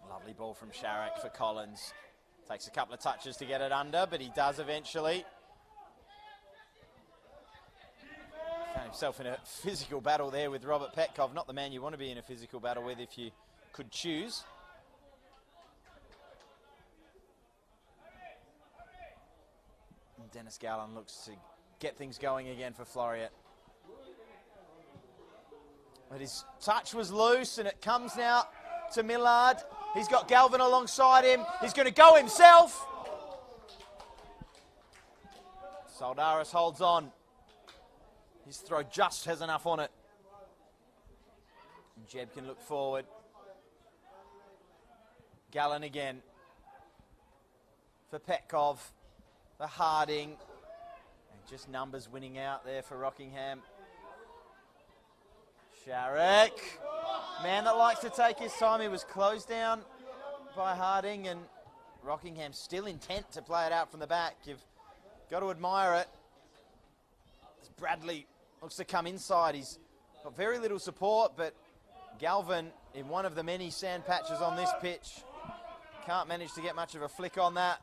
Lovely ball from Sharrock for Collins. Takes a couple of touches to get it under, but he does eventually. Found himself in a physical battle there with Robert Petkov. Not the man you want to be in a physical battle with if you could choose. And Dennis Gallen looks to get things going again for Floreat. But his touch was loose, and it comes now to Millard. He's got Galvin alongside him. He's going to go himself. Soldaris holds on. His throw just has enough on it. And Jeb can look forward. Gallen again. For Petkov. For Harding. And just numbers winning out there for Rockingham. Sharrock. Man that likes to take his time. He was closed down by Harding, and Rockingham still intent to play it out from the back. You've got to admire it. As Bradley looks to come inside. He's got very little support, but Galvin, in one of the many sand patches on this pitch, can't manage to get much of a flick on that.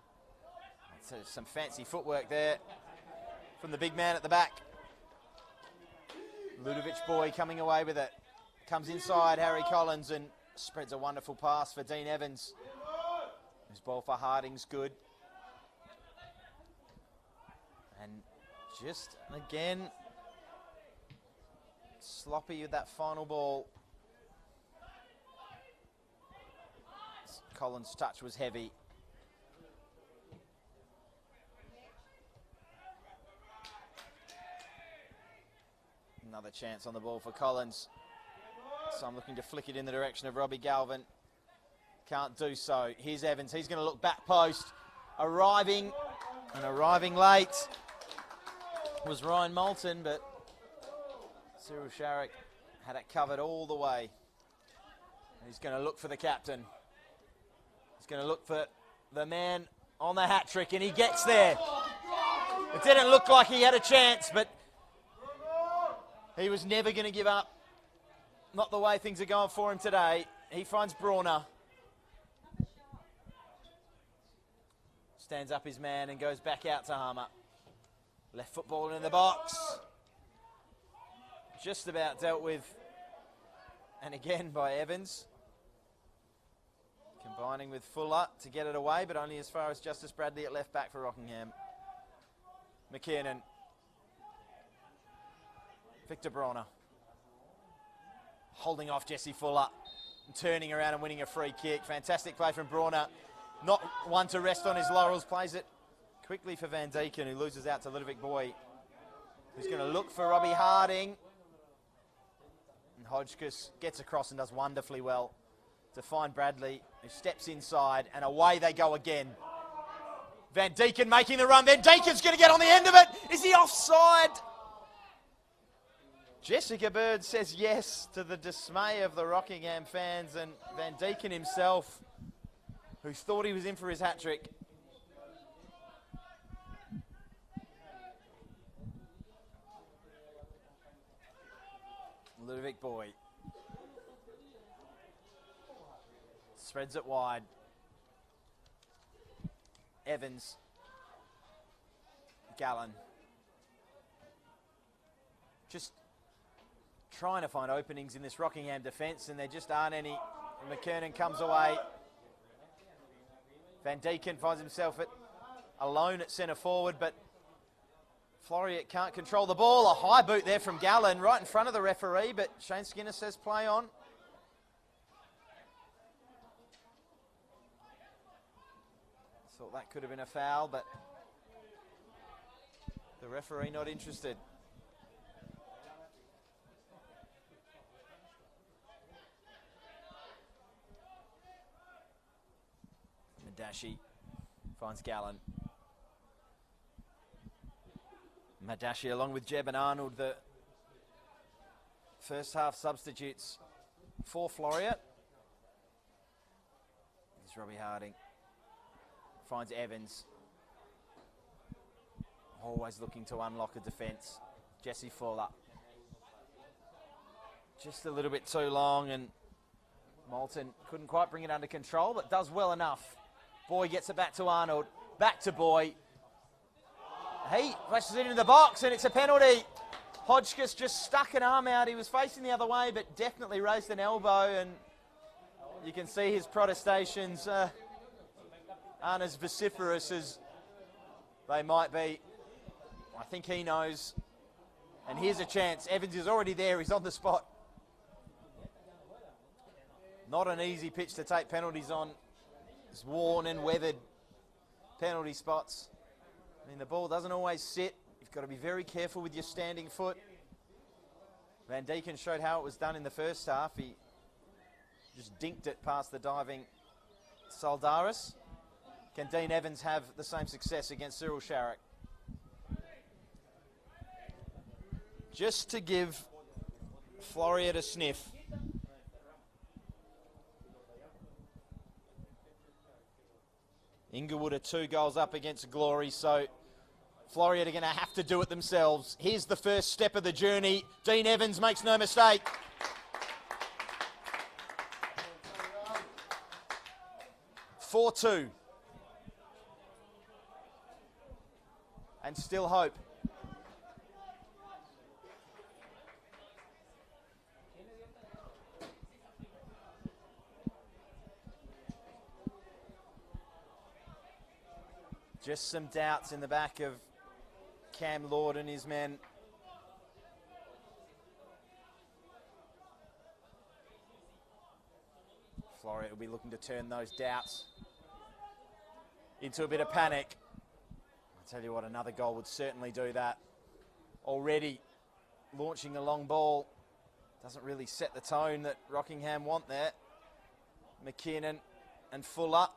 So some fancy footwork there from the big man at the back. Ludovic Boy coming away with it. Comes inside Harry Collins and spreads a wonderful pass for Dean Evans. His ball for Harding's good. And just again, sloppy with that final ball. Collins' touch was heavy. Another chance on the ball for Collins. So I'm looking to flick it in the direction of Robbie Galvin. Can't do so. Here's Evans. He's going to look back post. Arriving late was Ryan Moulton, but Cyril Sharrock had it covered all the way. He's going to look for the captain. He's going to look for the man on the hat trick, and he gets there. It didn't look like he had a chance, but he was never going to give up. Not the way things are going for him today. He finds Brawner. Stands up his man and goes back out to Harmer. Left football in the box. Just about dealt with. And again by Evans. Combining with Fuller to get it away, but only as far as Justice Bradley at left back for Rockingham. McKiernan. Victor Brawner. Holding off Jesse Fuller. And turning around and winning a free kick. Fantastic play from Brawner. Not one to rest on his laurels. Plays it quickly for Van Deeken, who loses out to Ludovic Boy, who's going to look for Robbie Harding. And Hodgkiss gets across and does wonderfully well to find Bradley, who steps inside, and away they go again. Van Deeken making the run. Van Deeken's going to get on the end of it. Is he offside? Jessica Bird says yes, to the dismay of the Rockingham fans, and Van Deeken himself, who thought he was in for his hat-trick. Ludovic Boy. Spreads it wide. Evans. Gallen. Just trying to find openings in this Rockingham defence, and there just aren't any. McKernan comes away. Van Deeken finds himself alone at centre forward, but Floreat can't control the ball. A high boot there from Gallen right in front of the referee, but Shane Skinner says play on. Thought that could have been a foul, but the referee not interested. Madashi finds Gallen. Madashi along with Jeb and Arnold, the first half substitutes for Floreat. There's Robbie Harding. Finds Evans. Always looking to unlock a defence. Jesse Fuller. Just a little bit too long, and Moulton couldn't quite bring it under control, but does well enough. Boy gets it back to Arnold. Back to Boy. He flashes it into the box, and it's a penalty. Hodgkiss just stuck an arm out. He was facing the other way, but definitely raised an elbow, and you can see his protestations aren't as vociferous as they might be. I think he knows. And here's a chance. Evans is already there. He's on the spot. Not an easy pitch to take penalties on. It's worn and weathered penalty spots. I mean, the ball doesn't always sit. You've got to be very careful with your standing foot. Van Deeken showed how it was done in the first half. He just dinked it past the diving Soldaris. Can Dean Evans have the same success against Cyril Sharrock? Just to give Floreat a sniff. Inglewood are 2 goals up against Glory, so Floreat are going to have to do it themselves. Here's the first step of the journey. Dean Evans makes no mistake. (4-2). And still hope. Just some doubts in the back of Cam Lord and his men. Floreat will be looking to turn those doubts into a bit of panic. I'll tell you what, another goal would certainly do that. Already launching a long ball. Doesn't really set the tone that Rockingham want there. McKinnon and Fuller.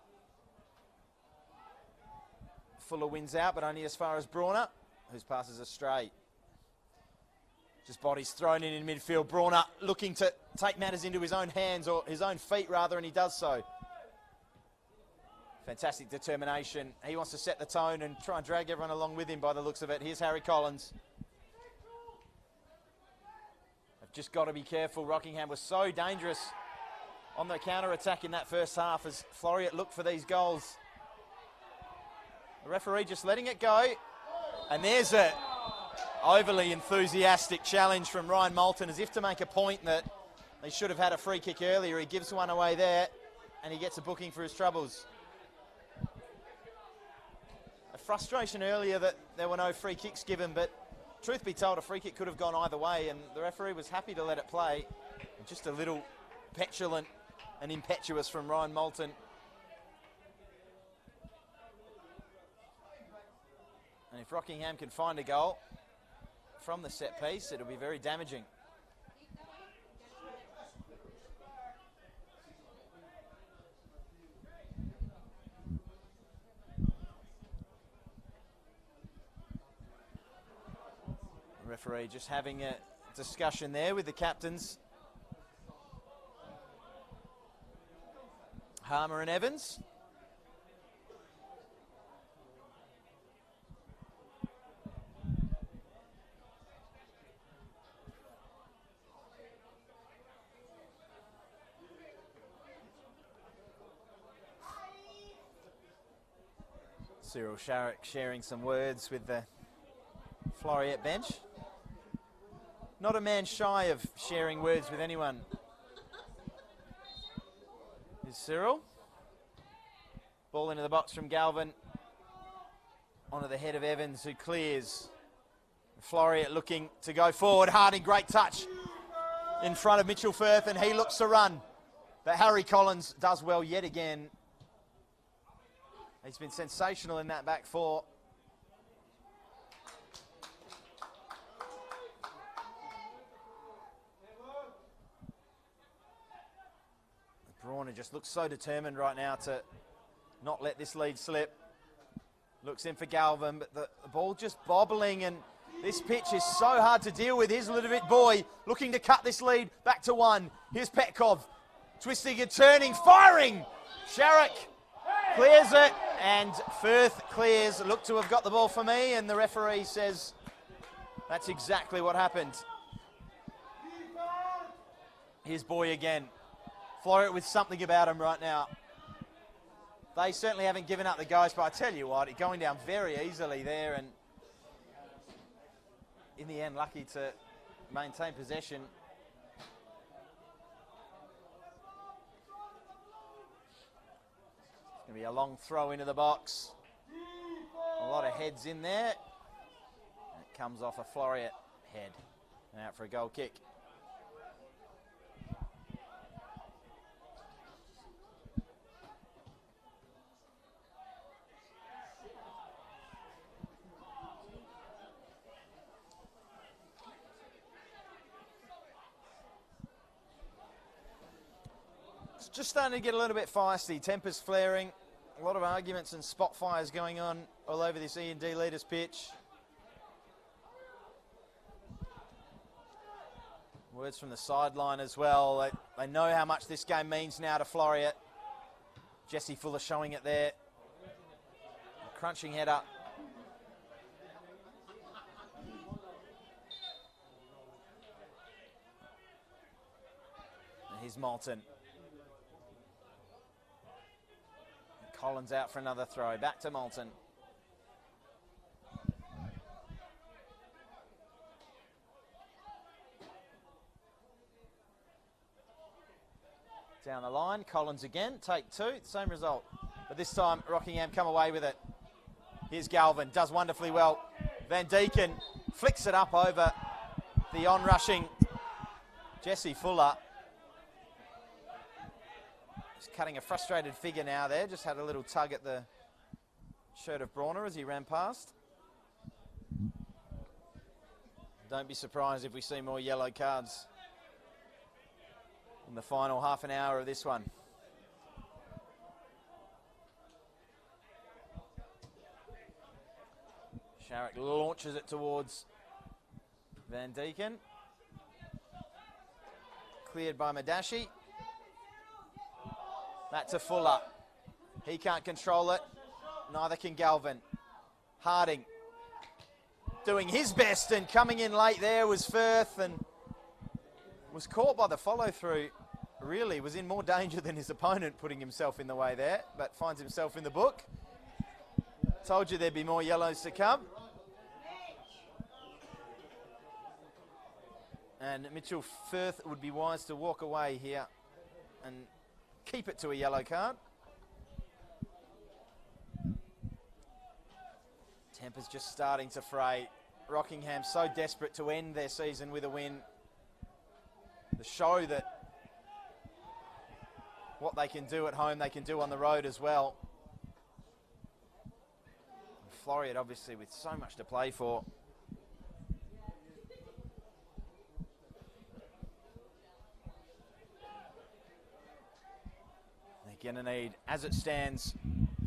Fuller wins out, but only as far as Brawner, whose passes astray. Just bodies thrown in midfield. Brawner looking to take matters into his own hands, or his own feet rather, and he does so. Fantastic determination. He wants to set the tone and try and drag everyone along with him by the looks of it. Here's Harry Collins. They've just got to be careful. Rockingham was so dangerous on the counter-attack in that first half as Floreat looked for these goals. The referee just letting it go. And there's a overly enthusiastic challenge from Ryan Moulton, as if to make a point that they should have had a free kick earlier. He gives one away there, and he gets a booking for his troubles. A frustration earlier that there were no free kicks given, but truth be told, a free kick could have gone either way, and the referee was happy to let it play. Just a little petulant and impetuous from Ryan Moulton. And if Rockingham can find a goal from the set piece, it'll be very damaging. The referee just having a discussion there with the captains, Harmer and Evans. Cyril Sharrock sharing some words with the Floreat bench. Not a man shy of sharing words with anyone. Here's Cyril. Ball into the box from Galvin. Onto the head of Evans, who clears. Floreat looking to go forward. Harding, great touch in front of Mitchell Firth, and he looks to run. But Harry Collins does well yet again. He's been sensational in that back four. Brawner just looks so determined right now to not let this lead slip. Looks in for Galvin, but the ball just bobbling, and this pitch is so hard to deal with. Here's a little bit boy looking to cut this lead back to one. Here's Petkov, twisting and turning, firing. Sharrock clears it, and Firth clears. Looked to have got the ball for me, and the referee says that's exactly what happened. Here's Boy again. Floreat with something about him right now. They certainly haven't given up the ghost, but I tell you what, going down very easily there, and in the end lucky to maintain possession. It's going to be a long throw into the box. A lot of heads in there. And it comes off a Floreat head. And out for a goal kick. Just starting to get a little bit feisty, tempers flaring, a lot of arguments and spot fires going on all over this E&D leaders pitch. Words from the sideline as well. They know how much this game means now to Floreat. Jesse Fuller showing it there. A crunching header. And here's Moulton. Collins out for another throw. Back to Moulton. Down the line. Collins again. Take two. Same result. But this time, Rockingham come away with it. Here's Galvin. Does wonderfully well. Van Deeken flicks it up over the on-rushing Jesse Fuller. Just cutting a frustrated figure now there. Just had a little tug at the shirt of Brawner as he ran past. Don't be surprised if we see more yellow cards in the final half an hour of this one. Sharrock launches it towards Van Deeken. Cleared by Madashi. That's a Fuller. He can't control it. Neither can Galvin. Harding doing his best, and coming in late there was Firth, and was caught by the follow-through. Really was in more danger than his opponent, putting himself in the way there, but finds himself in the book. Told you there'd be more yellows to come. And Mitchell Firth would be wise to walk away here and keep it to a yellow card. Temper's just starting to fray. Rockingham so desperate to end their season with a win. To show that what they can do at home, they can do on the road as well. Floreat obviously with so much to play for. They're going to need, as it stands,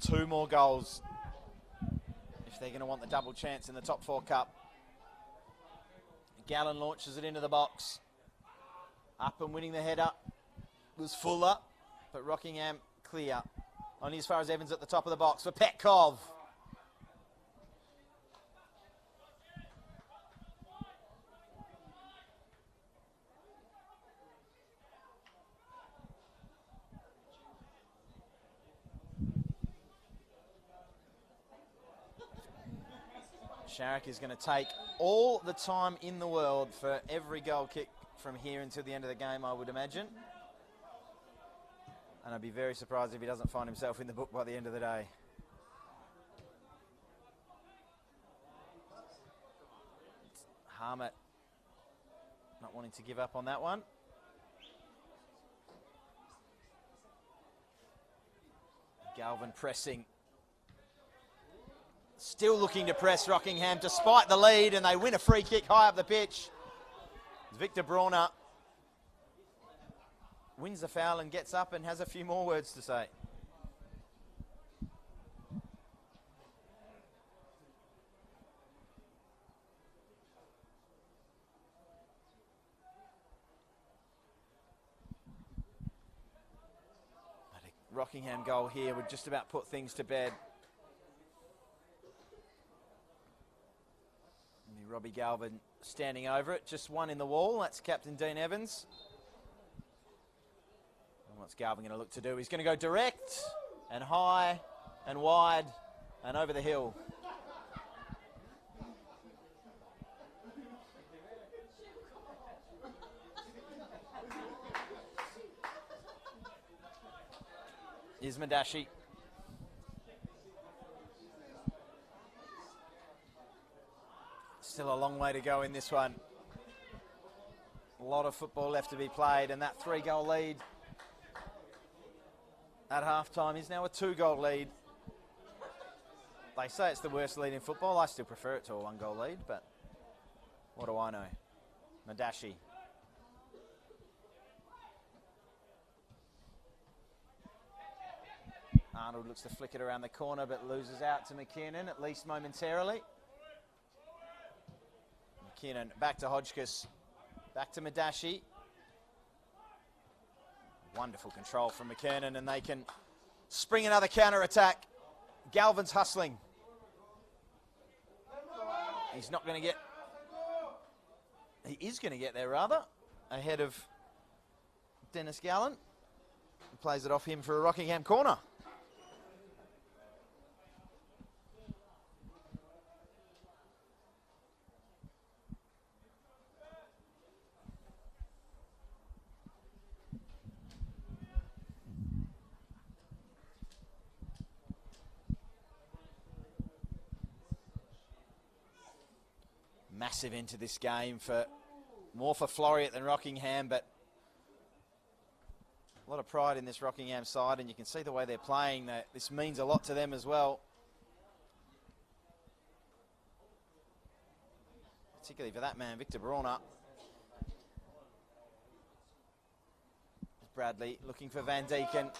2 more goals if they're going to want the double chance in the top 4 cup. Gallen launches it into the box. Up and winning the header was Fuller, but Rockingham clear. Only as far as Evans at the top of the box for Petkov. Sharrock is going to take all the time in the world for every goal kick from here until the end of the game, I would imagine. And I'd be very surprised if he doesn't find himself in the book by the end of the day. Harmett not wanting to give up on that one. Galvin pressing. Still looking to press Rockingham despite the lead, and they win a free kick high up the pitch. Victor Brawner wins the foul and gets up and has a few more words to say. But a Rockingham goal here would just about put things to bed. Robbie Galvin standing over it, just one in the wall. That's Captain Dean Evans. And what's Galvin going to look to do? He's going to go direct and high and wide and over the hill. Here's Madashi. Still a long way to go in this one. A lot of football left to be played, and that 3-goal lead at halftime is now a 2-goal lead. They say it's the worst lead in football. I still prefer it to a 1-goal lead, but what do I know? Madashi. Arnold looks to flick it around the corner, but loses out to McKinnon, at least momentarily. McKinnon back to Hodgkiss, back to Madashi. Wonderful control from McKinnon, and they can spring another counter-attack. Galvin's hustling. He's not going to get... He is going to get there, rather, ahead of Dennis Gallen. He plays it off him for a Rockingham corner. Massive into this game, for more for Floreat than Rockingham, but a lot of pride in this Rockingham side, and you can see the way they're playing that this means a lot to them as well. particularly for that man, Victor Brauner. Bradley looking for Van Deeken.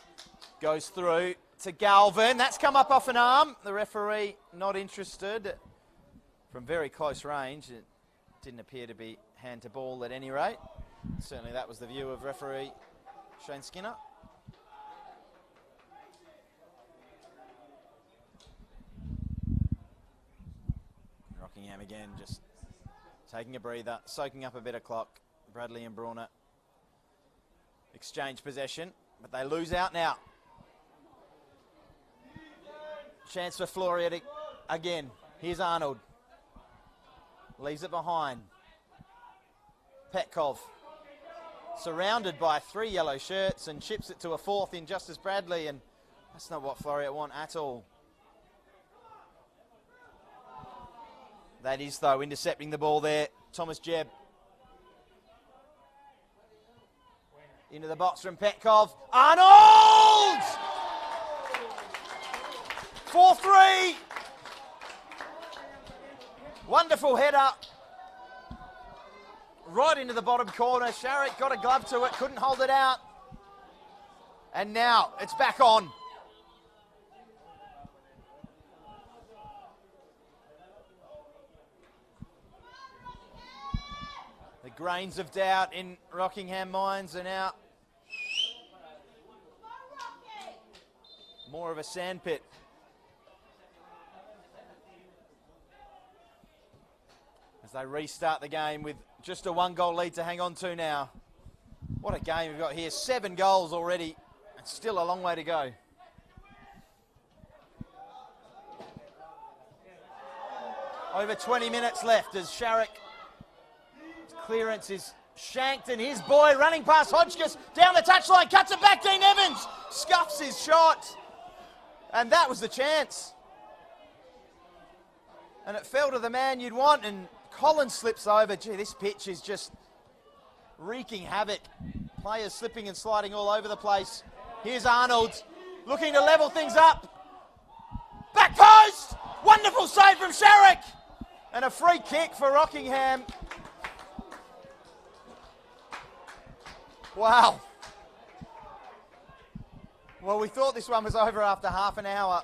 Goes through to Galvin. That's come up off an arm. The referee not interested. From very close range, it didn't appear to be hand to ball at any rate. Certainly that was the view of referee Shane Skinner. Rockingham again, just taking a breather, soaking up a bit of clock. Bradley and Brauner exchange possession, but they lose out now. Chance for Floreat again. Here's Arnold. Leaves it behind. Petkov surrounded by 3 yellow shirts and chips it to a 4th in Justice Bradley, and that's not what Floreat want at all. That is, though, intercepting the ball there. Thomas Jebb. Into the box from Petkov. Arnold! 4-3. Wonderful header. Right into the bottom corner. Sharrock got a glove to it, couldn't hold it out. And now it's back on. The grains of doubt in Rockingham minds are now more of a sandpit. As they restart the game with just a 1-goal lead to hang on to now. What a game we've got here. 7 goals already, and still a long way to go. Over 20 minutes left as Sharrock. Clearance is shanked, and his boy running past Hodgkiss down the touchline, cuts it back. Dean Evans scuffs his shot, and that was the chance. And it fell to the man you'd want, and Collins slips over. Gee, this pitch is just wreaking havoc. Players slipping and sliding all over the place. Here's Arnold looking to level things up. Back post! Wonderful save from Sharrock! And a free kick for Rockingham. Wow. Well, we thought this one was over after half an hour.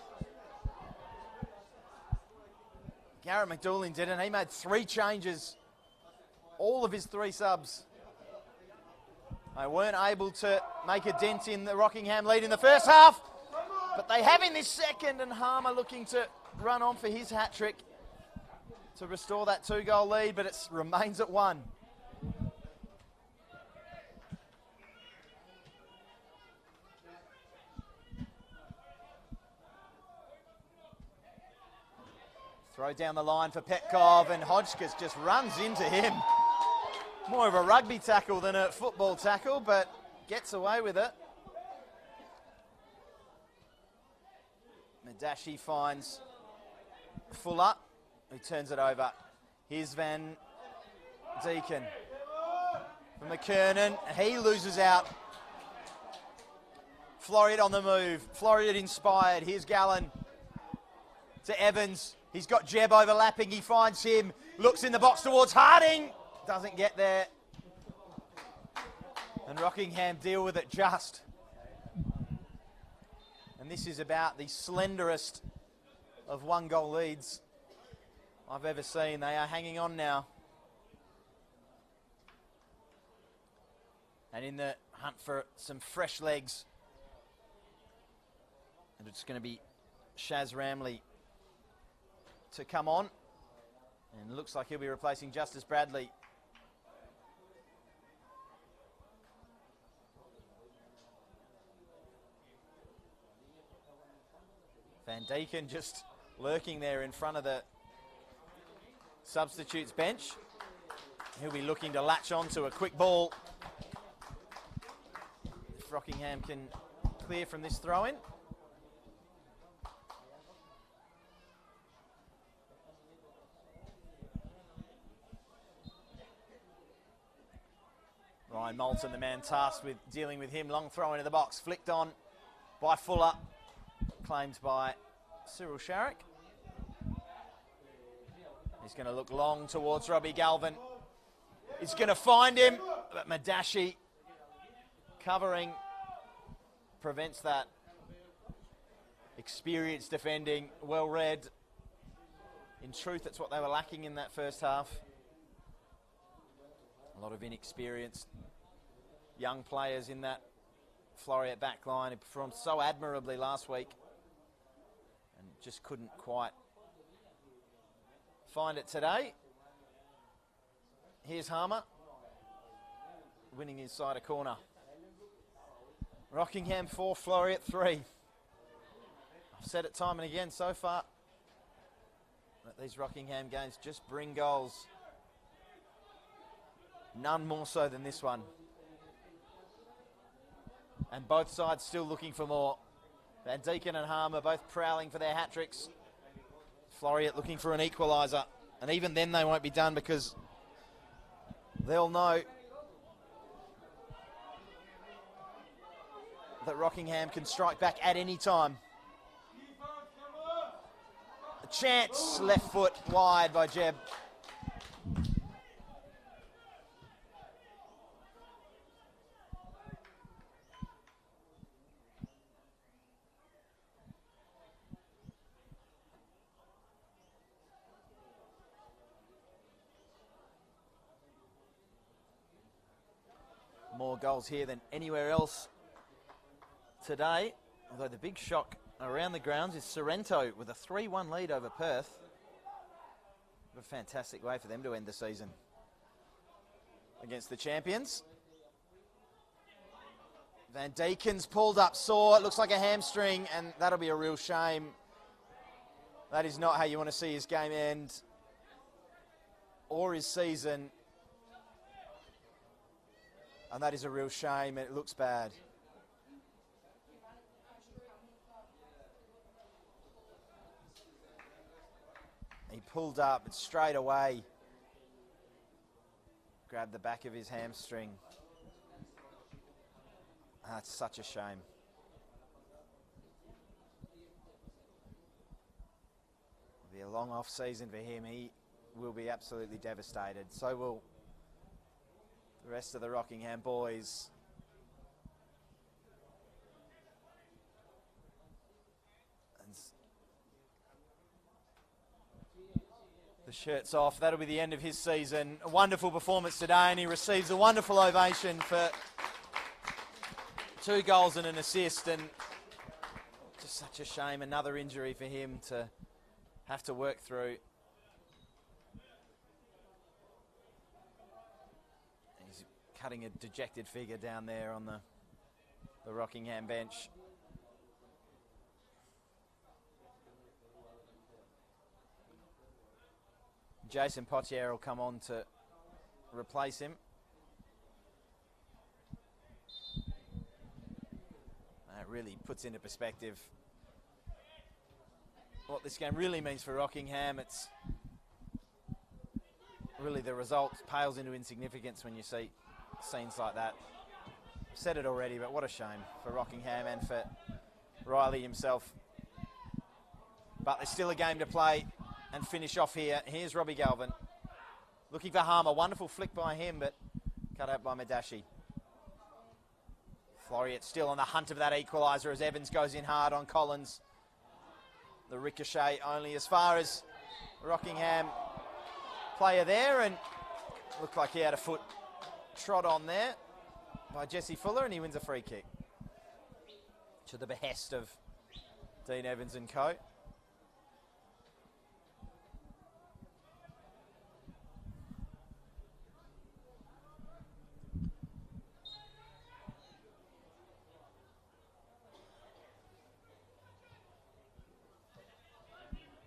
Garrett McDoolin didn't. He made 3 changes. All of his 3 subs. They weren't able to make a dent in the Rockingham lead in the first half. But they have in this second, and Harmer looking to run on for his hat-trick to restore that 2-goal lead, but it remains at 1. Throw down the line for Petkov, and Hodgkiss just runs into him. More of a rugby tackle than a football tackle, but gets away with it. Madashi finds Fuller, who turns it over. Here's Van Deeken. For McKernan, he loses out. Floreat on the move. Floreat inspired. Here's Gallen to Evans. He's got Jebb overlapping. He finds him. Looks in the box towards Harding. Doesn't get there. And Rockingham deal with it just. And this is about the slenderest of 1-goal leads I've ever seen. They are hanging on now. And in the hunt for some fresh legs. And it's going to be Shaz Ramley to come on, and looks like he'll be replacing Justice Bradley. Van Deeken just lurking there in front of the substitutes bench. He'll be looking to latch on to a quick ball. If Rockingham can clear from this throw-in. Ryan Moulton, the man tasked with dealing with him. Long throw into the box. Flicked on by Fuller. Claimed by Cyril Sharrock. He's going to look long towards Robbie Galvin. He's going to find him, but Madashi covering prevents that. Experienced defending, well read. In truth, that's what they were lacking in that first half. A lot of inexperienced young players in that Floreat back line who performed so admirably last week and just couldn't quite find it today. Here's Harmer winning inside a corner. Rockingham 4, Floreat 3. I've said it time and again so far that these Rockingham games just bring goals. None more so than this one. And both sides still looking for more. Van Deeken and Harmer both prowling for their hat-tricks. Floreat looking for an equaliser. And even then they won't be done because they'll know that Rockingham can strike back at any time. A chance, left foot wide by Jeb. More goals here than anywhere else today, although the big shock around the grounds is Sorrento with a 3-1 lead over Perth. What a fantastic way for them to end the season against the champions. Van Deeken's pulled up sore, it looks like a hamstring, and that'll be a real shame. That is not how you want to see his game end or his season. And that is a real shame, and it looks bad. He pulled up and straight away grabbed the back of his hamstring. That's such a shame. It'll be a long off season for him. He will be absolutely devastated. So will the rest of the Rockingham boys. And the shirt's off. That'll be the end of his season. A wonderful performance today, and he receives a wonderful ovation for 2 goals and an assist. And just such a shame, another injury for him to have to work through. Cutting a dejected figure down there on the Rockingham bench. Jason Potier will come on to replace him. That really puts into perspective what this game really means for Rockingham. It's really the result pales into insignificance when you see scenes like that. I've said it already, but what a shame for Rockingham and for Riley himself. But there's still a game to play and finish off here. Here's Robbie Galvin looking for Harmer. Wonderful flick by him, but cut out by Madashi. Floreat still on the hunt of that equaliser as Evans goes in hard on Collins. The ricochet only as far as Rockingham player there, and looked like he had a foot trod on there by Jesse Fuller, and he wins a free kick to the behest of Dean Evans and co.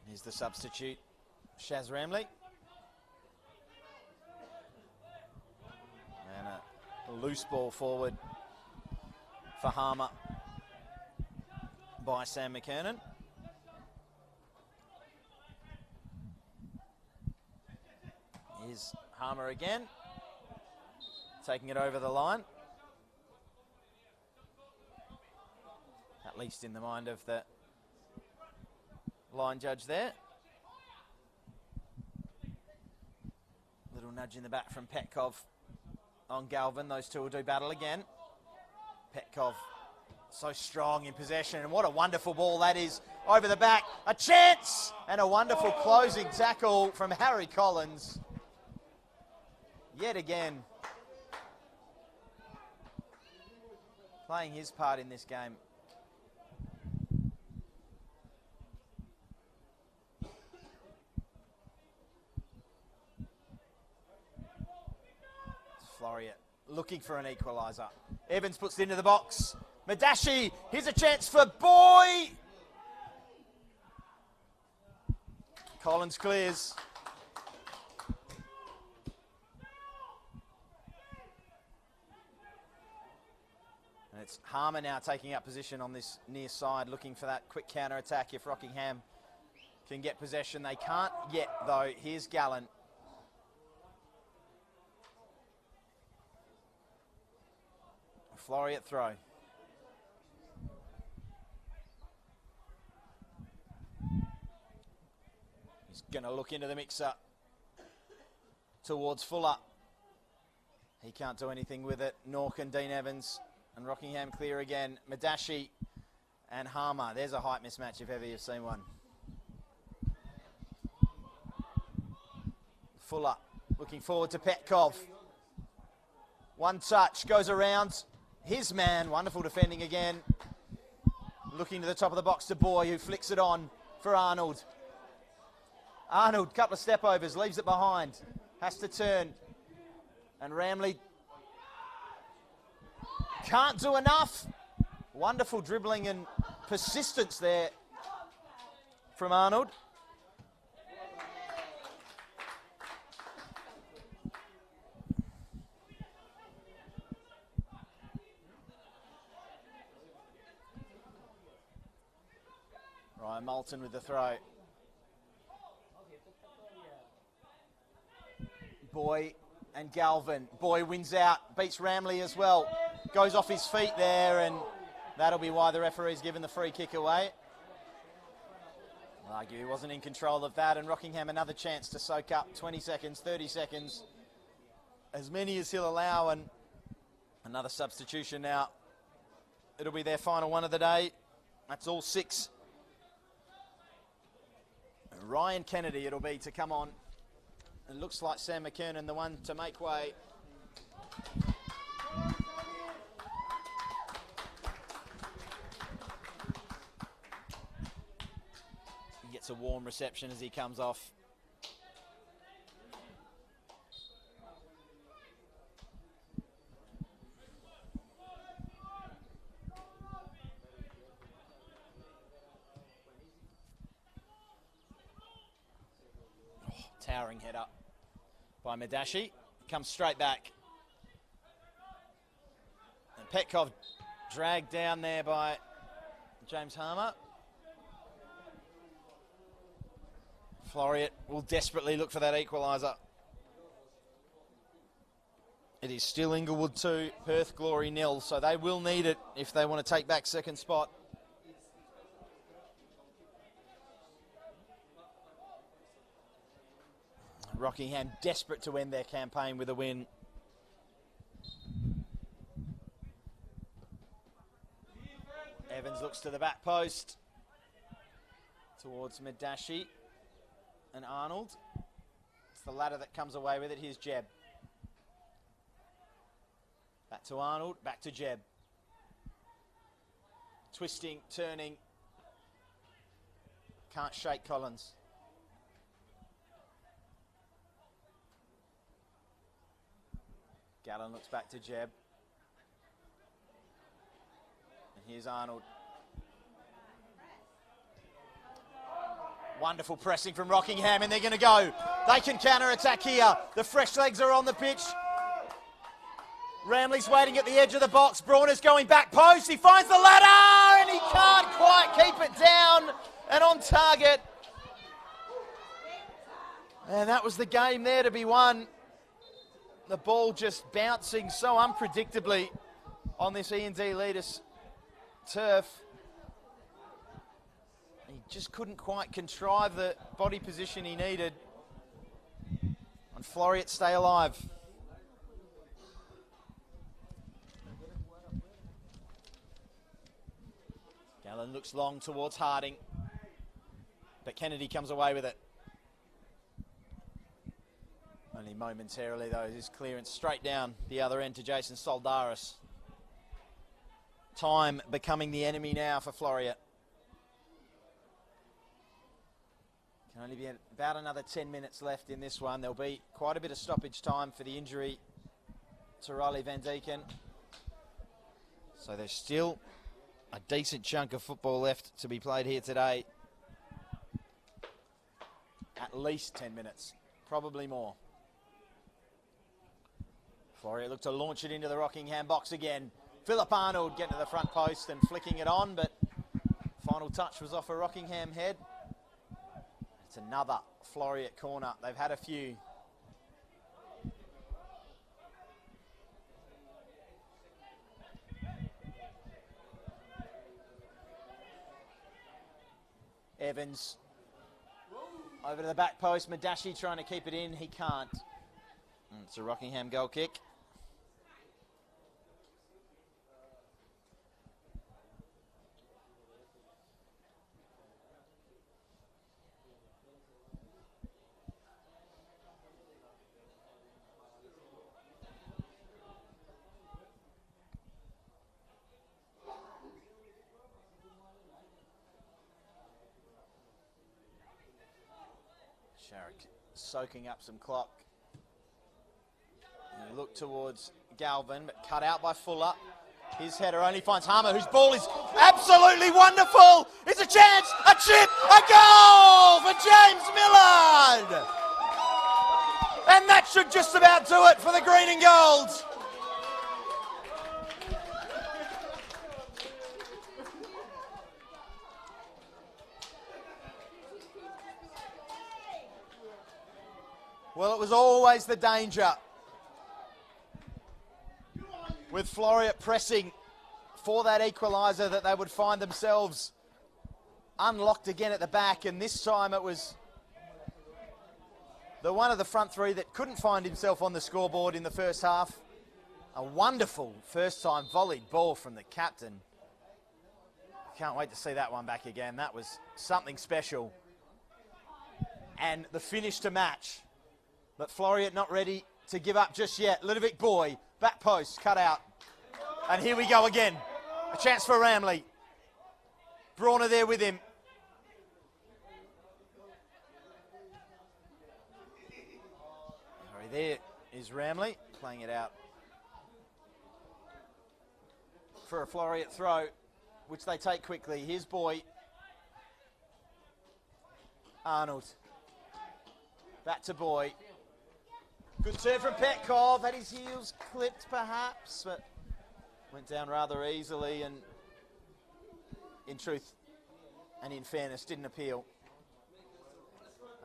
Here's the substitute, Shaz Ramley. Loose ball forward for Harmer by Sam McKernan. Here's Harmer again, taking it over the line. At least in the mind of the line judge there. Little nudge in the back from Petkov on Galvin. Those two will do battle again. Petkov so strong in possession, and what a wonderful ball that is over the back. A chance and a wonderful closing tackle from Harry Collins. Yet again, playing his part in this game. Floreat looking for an equaliser. Evans puts it into the box. Madashi, here's a chance for Boy. Collins clears. And it's Harmer now taking up position on this near side, looking for that quick counter-attack if Rockingham can get possession. They can't yet, though. Here's Gallen. Floreat throw. He's going to look into the mixer towards Fuller. He can't do anything with it. Nork and Dean Evans and Rockingham clear again. Madashi and Harmer. There's a height mismatch if ever you've seen one. Fuller looking forward to Petkov. One touch, goes around. His man, wonderful defending again. Looking to the top of the box to Boy, who flicks it on for Arnold. Arnold, couple of step overs, leaves it behind. Has to turn. And Ramley can't do enough. Wonderful dribbling and persistence there from Arnold. Ryan Moulton with the throw. Boy and Galvin. Boy wins out, beats Ramley as well. Goes off his feet there, and that'll be why the referee's given the free kick away. I'll argue he wasn't in control of that, and Rockingham another chance to soak up 20 seconds, 30 seconds. As many as he'll allow, and another substitution now. It'll be their final one of the day. That's all 6. Ryan Kennedy it'll be to come on. It looks like Sam McKernan the one to make way. He gets a warm reception as he comes off. Towering header by Madashi. Comes straight back. And Petkov dragged down there by James Harmer. Floreat will desperately look for that equaliser. It is still Inglewood 2, Perth Glory 0, so they will need it if they want to take back second spot. Rockingham desperate to end their campaign with a win. Evans looks to the back post towards Madashi and Arnold. It's the latter that comes away with it. Here's Jeb. Back to Arnold, back to Jeb. Twisting, turning. Can't shake Collins. Gallen looks back to Jeb. And here's Arnold. Wonderful pressing from Rockingham, and they're going to go. They can counter-attack here. The fresh legs are on the pitch. Ramley's waiting at the edge of the box. Brauner's going back post. He finds the ladder, and he can't quite keep it down and on target. And that was the game there to be won. The ball just bouncing so unpredictably on this E&D Leaders turf. He just couldn't quite contrive the body position he needed. Floreat stay alive. Gallen looks long towards Harding, but Kennedy comes away with it. Only momentarily though, his clearance straight down the other end to Jason Soldaris. Time becoming the enemy now for Floreat. Can only be about another 10 minutes left in this one. There'll be quite a bit of stoppage time for the injury to Riley Van Deeken. So there's still a decent chunk of football left to be played here today. At least 10 minutes, probably more. Floreat look to launch it into the Rockingham box again. Philip Arnold getting to the front post and flicking it on, but final touch was off a Rockingham head. It's another Floreat corner. They've had a few. Evans over to the back post. Madashi trying to keep it in. He can't. And it's a Rockingham goal kick. Sharrock soaking up some clock. You look towards Galvin, but cut out by Fuller. His header only finds Harmer, whose ball is absolutely wonderful. It's a chance, a chip, a goal for James Millard. And that should just about do it for the green and gold. Well, it was always the danger with Floreat pressing for that equaliser that they would find themselves unlocked again at the back, and this time it was the one of the front three that couldn't find himself on the scoreboard in the first half. A wonderful first time volleyed ball from the captain. Can't wait to see that one back again. That was something special. And the finish to match. But Floreat not ready to give up just yet. Ludovic Boy, back post, cut out. And here we go again. A chance for Ramley. Brawner there with him. There is Ramley, playing it out for a Floreat throw, which they take quickly. Here's Boy. Arnold. Back to Boy. Good turn from Petkov, had his heels clipped perhaps, but went down rather easily and in truth and in fairness didn't appeal.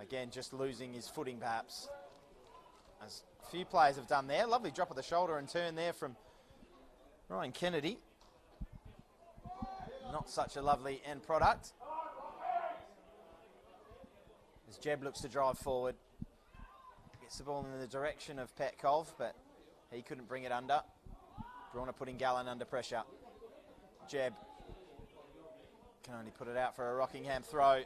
Again, just losing his footing perhaps, as a few players have done there. Lovely drop of the shoulder and turn there from Ryan Kennedy. Not such a lovely end product. As Jeb looks to drive forward. Gets the ball in the direction of Petkov, but he couldn't bring it under. Brawner putting Gallen under pressure. Jeb can only put it out for a Rockingham throw.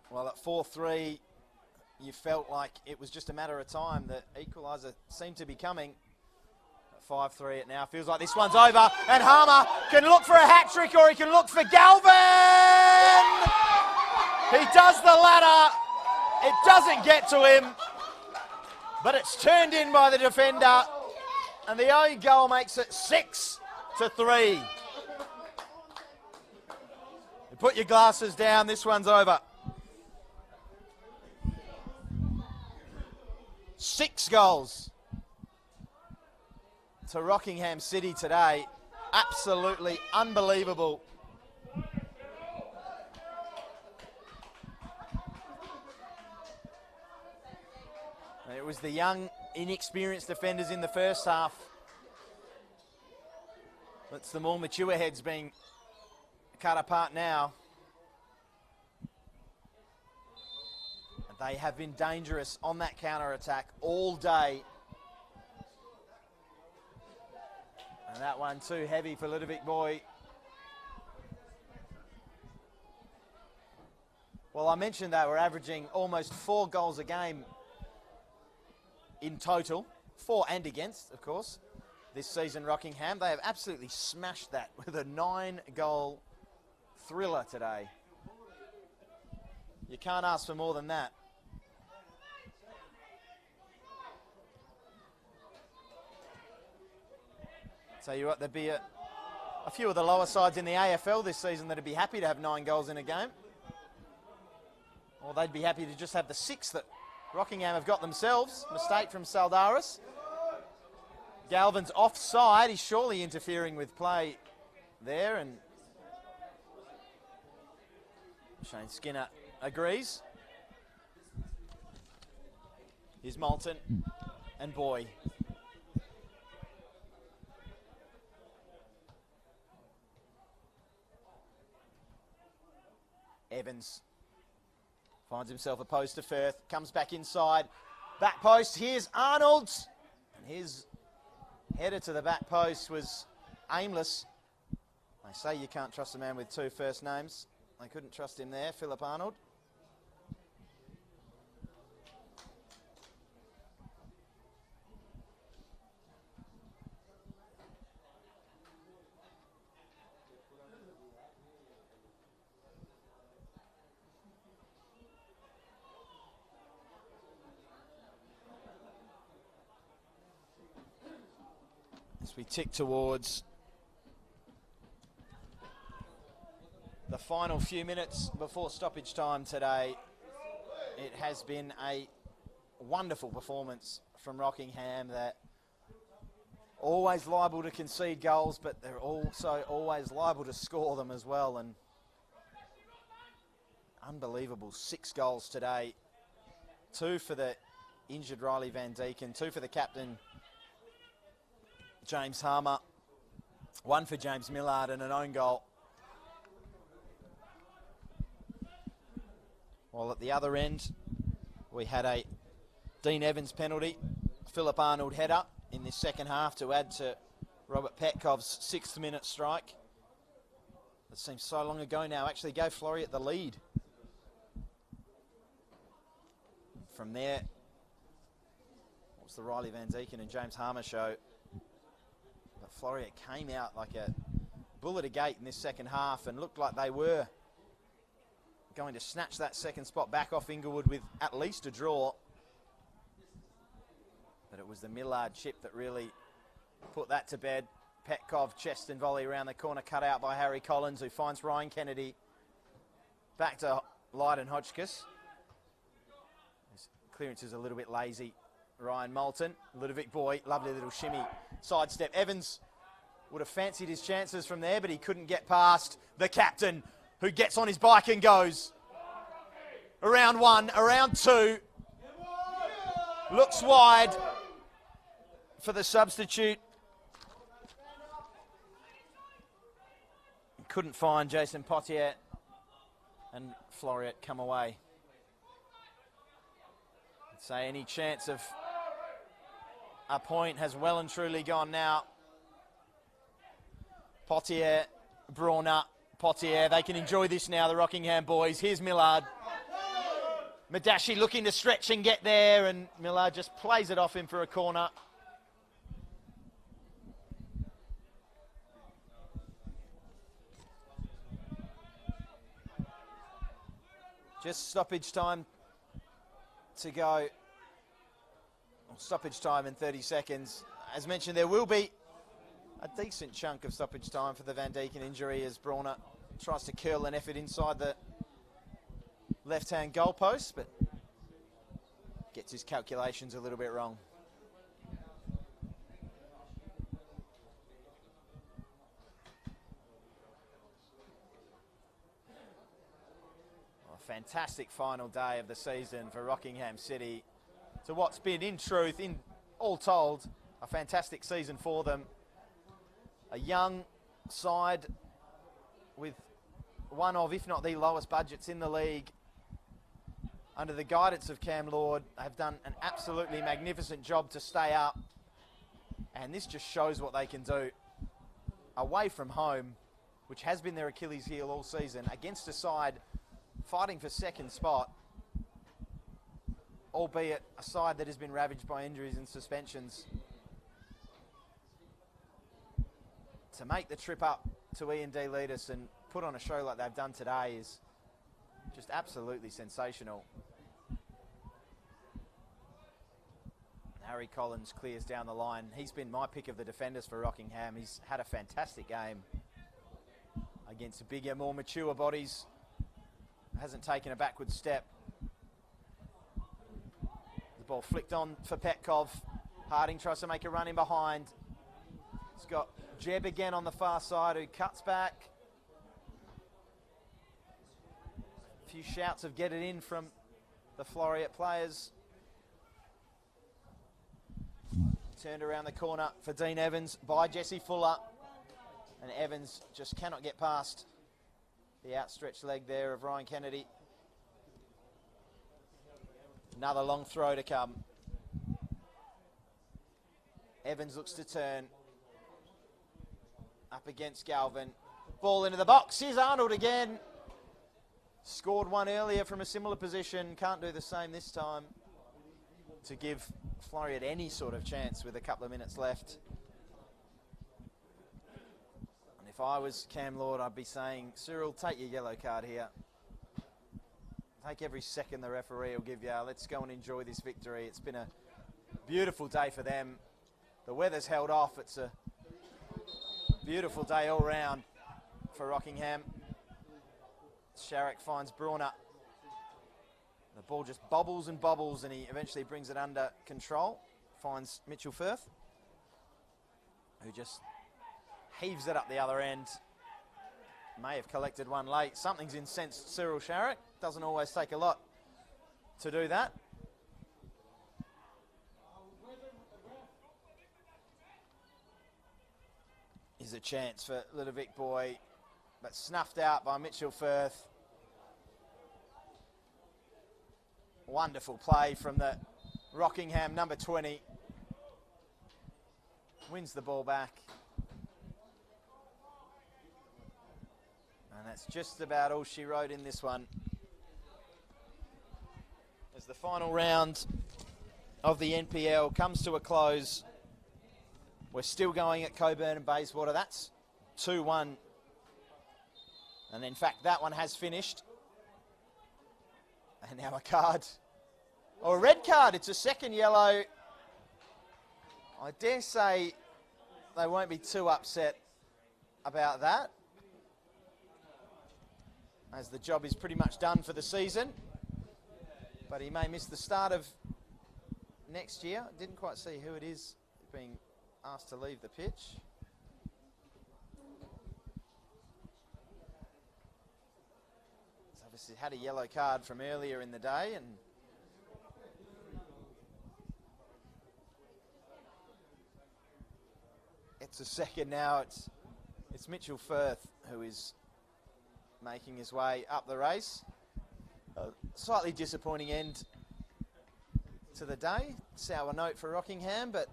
Well, at 4-3, you felt like it was just a matter of time. The equaliser seemed to be coming. At 5-3, it now feels like this one's over. And Harmer can look for a hat-trick or he can look for Galvin! He does the latter. It doesn't get to him. But it's turned in by the defender. And the own goal makes it 6-3. You put your glasses down, this one's over. 6 goals to Rockingham City today. Absolutely unbelievable. And it was the young, inexperienced defenders in the first half. It's the more mature heads being cut apart now. And they have been dangerous on that counter-attack all day. And that one too heavy for Ludovic Boy. Well, I mentioned they were averaging almost 4 goals a game in total, for and against, of course, this season, Rockingham. They have absolutely smashed that with a 9-goal thriller today. You can't ask for more than that. Tell you what, there'd be a few of the lower sides in the AFL this season that'd be happy to have 9 goals in a game. Or they'd be happy to just have the 6 that Rockingham have got themselves. Mistake from Saldaris. Galvin's offside. He's surely interfering with play there, and Shane Skinner agrees. Here's Moulton and Boy. Evans finds himself opposed to Firth, comes back inside, back post, here's Arnold, and his header to the back post was aimless. They say you can't trust a man with 2 first names. They couldn't trust him there, Philip Arnold. As we tick towards the final few minutes before stoppage time today, it has been a wonderful performance from Rockingham. That always liable to concede goals, but they're also always liable to score them as well. And unbelievable 6 goals today. 2 for the injured Riley Van Deeken, 2 for the captain James Harmer, 1 for James Millard, and an own goal. While at the other end, we had a Dean Evans penalty, Philip Arnold header in this second half to add to Robert Petkov's 6th minute strike. It seems so long ago now, actually gave Floreat the lead. From there, what was the Riley Van Deeken and James Harmer show? But Floreat came out like a bull at a gate in this second half and looked like they were going to snatch that second spot back off Inglewood with at least a draw. But it was the Millard chip that really put that to bed. Petkov chest and volley around the corner, cut out by Harry Collins, who finds Ryan Kennedy. Back to Lydon Hodgkiss. His clearance is a little bit lazy. Ryan Moulton, Ludovic Boy, lovely little shimmy sidestep. Evans would have fancied his chances from there, but he couldn't get past the captain, who gets on his bike and goes. Around 1, around 2. Looks wide for the substitute. Couldn't find Jason Potier, and Floreat come away. I'd say any chance of a point has well and truly gone now. Potier, Brauner, Potier, they can enjoy this now, the Rockingham boys. Here's Millard. Madashi looking to stretch and get there, and Millard just plays it off him for a corner. Just stoppage time to go. Stoppage time in 30 seconds. As mentioned, there will be a decent chunk of stoppage time for the Van Deeken injury as Brauner tries to curl an effort inside the left-hand goalpost, but gets his calculations a little bit wrong. A fantastic final day of the season for Rockingham City. To what's been, in truth, in all told, a fantastic season for them. A young side with one of, if not the lowest budgets in the league. Under the guidance of Cam Lord, have done an absolutely magnificent job to stay up. And this just shows what they can do. Away from home, which has been their Achilles heel all season, against a side fighting for second spot, albeit a side that has been ravaged by injuries and suspensions. To make the trip up to E&D Leaders and put on a show like they've done today is just absolutely sensational. Harry Collins clears down the line. He's been my pick of the defenders for Rockingham. He's had a fantastic game against bigger, more mature bodies. Hasn't taken a backward step. The ball flicked on for Petkov. Harding tries to make a run in behind. He's got Jeb again on the far side who cuts back. A few shouts of get it in from the Floreat players. Turned around the corner for Dean Evans by Jesse Fuller. And Evans just cannot get past the outstretched leg there of Ryan Kennedy. Another long throw to come. Evans looks to turn. Up against Galvin. Ball into the box. Here's Arnold again. Scored one earlier from a similar position. Can't do the same this time to give Floreat any sort of chance with a couple of minutes left. And if I was Cam Lord, I'd be saying, Cyril, take your yellow card here. Take every second the referee will give you. Let's go and enjoy this victory. It's been a beautiful day for them. The weather's held off. It's a beautiful day all round for Rockingham. Sharrock finds Brauner. The ball just bobbles and bobbles, and he eventually brings it under control. Finds Mitchell Firth, who just heaves it up the other end. May have collected one late. Something's incensed Cyril Sharrock. Doesn't always take a lot to do that. Is a chance for Ludovic Boy, but snuffed out by Mitchell Firth. Wonderful play from the Rockingham number 20. Wins the ball back. And that's just about all she wrote in this one. As the final round of the NPL comes to a close, we're still going at Coburn and Bayswater. That's 2-1. And in fact, that one has finished. And now a card, or a red card. It's a second yellow. I dare say they won't be too upset about that, as the job is pretty much done for the season. But he may miss the start of next year. Didn't quite see who it is being asked to leave the pitch. He's obviously had a yellow card from earlier in the day, and it's a second now. It's Mitchell Firth who is making his way up the race. A slightly disappointing end to the day. Sour note for Rockingham, but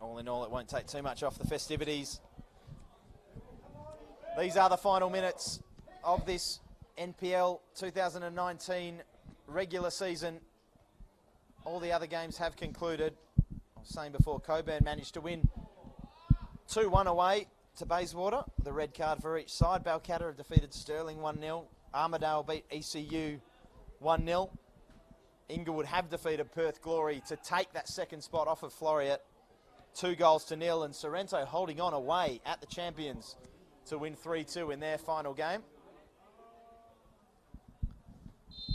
all in all, it won't take too much off the festivities. These are the final minutes of this NPL 2019 regular season. All the other games have concluded. I was saying before, Coburn managed to win 2-1 away to Bayswater. The red card for each side. Balcatta have defeated Stirling 1-0. Armidale beat ECU 1-0. Inglewood have defeated Perth Glory to take that second spot off of Floreat. 2-0, and Sorrento holding on away at the champions to win 3-2 in their final game.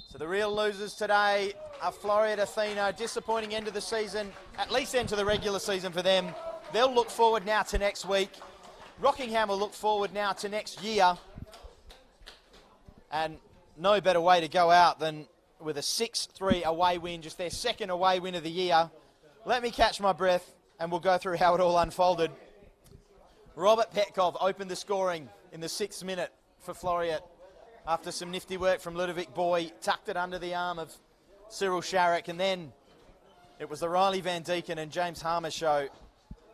So the real losers today are Floreat Athena. Disappointing end of the season, at least end to the regular season for them. They'll look forward now to next week. Rockingham will look forward now to next year. And no better way to go out than with a 6-3 away win, just their second away win of the year. Let me catch my breath and we'll go through how it all unfolded. Robert Petkov opened the scoring in the 6th minute for Floreat after some nifty work from Ludovic Boy, tucked it under the arm of Cyril Sharrock, and then it was the Riley Van Deeken and James Harmer show.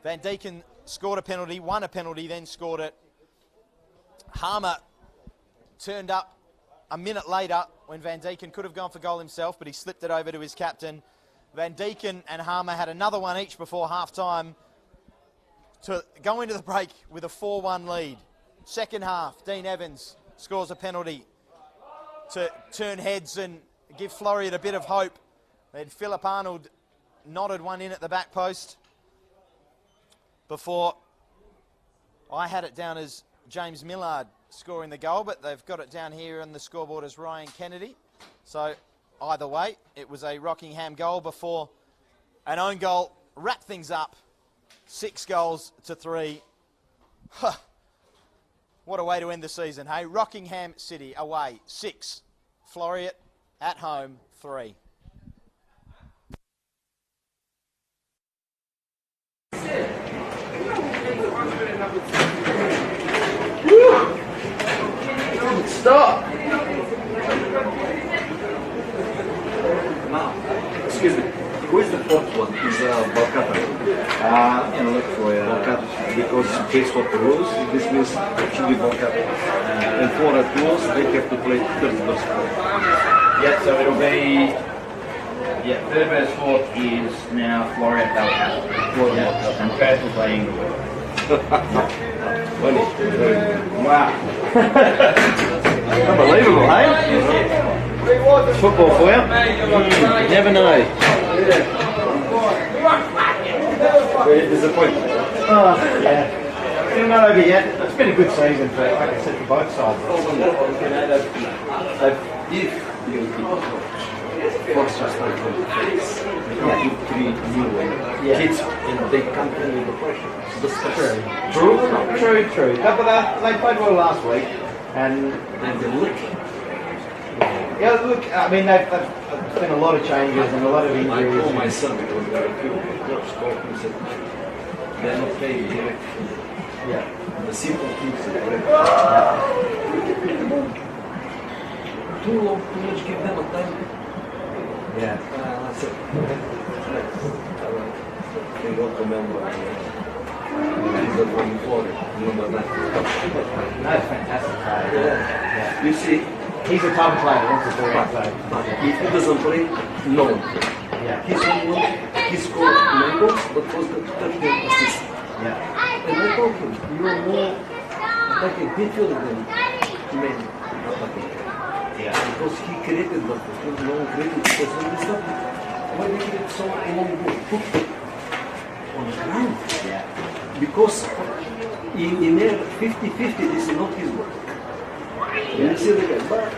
Van Deeken scored a penalty, won a penalty, then scored it. Harmer turned up a minute later when Van Deeken could have gone for goal himself, but he slipped it over to his captain. Van Deeken and Harmer had another one each before half-time to go into the break with a 4-1 lead. Second half, Dean Evans scores a penalty to turn heads and give Floreat a bit of hope. Then Philip Arnold nodded one in at the back post before I had it down as James Millard scoring the goal, but they've got it down here on the scoreboard as Ryan Kennedy. So either way, it was a Rockingham goal before an own goal wrapped things up. 6 goals to 3. Huh. What a way to end the season, hey? Rockingham City away 6. Floreat at home 3. Stop! Now, excuse me. Who is the fourth one? Is Balcata. Look for Balcata. Because based on the rules, this means it should be Balcata. And for the rules, they have to play 30 versus 4. Yeah, so it'll be, third versus fourth is now Floreat Balcata. And Perth will play Inglewood. Wow. Unbelievable, hey? Football for you? Never know. Very disappointed. Oh, yeah. Still not over yet. It's been a good season, for, like I said, for both sides. Force just like three new kids and they can't play with the pressure. True. But they played well last week, and they look. yeah, look. I mean, there's been a lot of changes and a lot of I injuries. told my son because there are people coach called and said they're not playing direct. Yeah. The simple things. Too long, too much. Give them a time. Yeah. That's it. They got to remember. He's a from Florida, number 9. That's fantastic player. Yeah. You see, He's the type of player that wants to do that play. if he doesn't play, no one. Yeah. He's one, he scored 9 goals, but was the 30 assists. Yeah. And I told him, you are more like a midfielder than man attacking. Yeah. Because he created, but no one created because when we started, why we create so long put on the ground? Yeah. Because in air 50-50, this is not his work. You see the guy, but